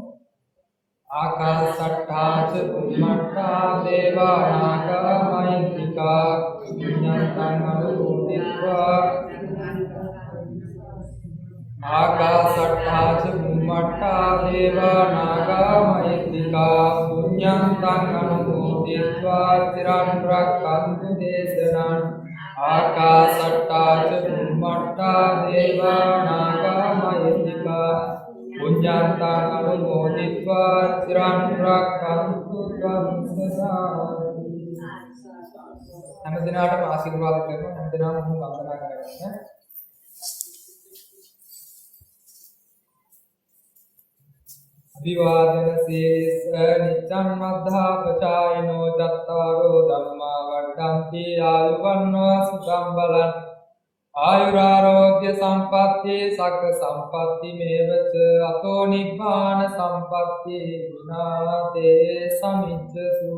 ආකාශට්ටා ච බුම්මට්ටා දේවා නාග මහින්దికා පුඤ්ඤන්තං අනුමෝදිत्वा ආකාශට්ටා ච බුම්මට්ටා දේවා නාග මහින්దికා පුඤ්ඤන්තං අනුමෝදිत्वा තිරන් රක්ඛන්තු දේශනං ආකාශට්ටා ච බුම්මට්ටා දේවා නාග මහින්దికා පුඤ්ඤන්තං අනුමෝදිत्वा තිරන් රක්ඛන්තු ත්වං සදා. හැම දිනකටම ආශිර්වාද කරනවා. හැම දිනම වන්දනා කරගන්න. අභිවාදන සීස නිච්ඡං මද්ධා පචායනෝ චත්තාරෝ ධම්මා වඩ්ඩಂತಿ ආයුවන්නෝ සුඛං බලං ආයුරාෝග්‍ය සම්පatti සග්ග සම්පatti මේවච අතෝ නිබ්බාන සම්පatti විනාතේ සමිච්ඡසු.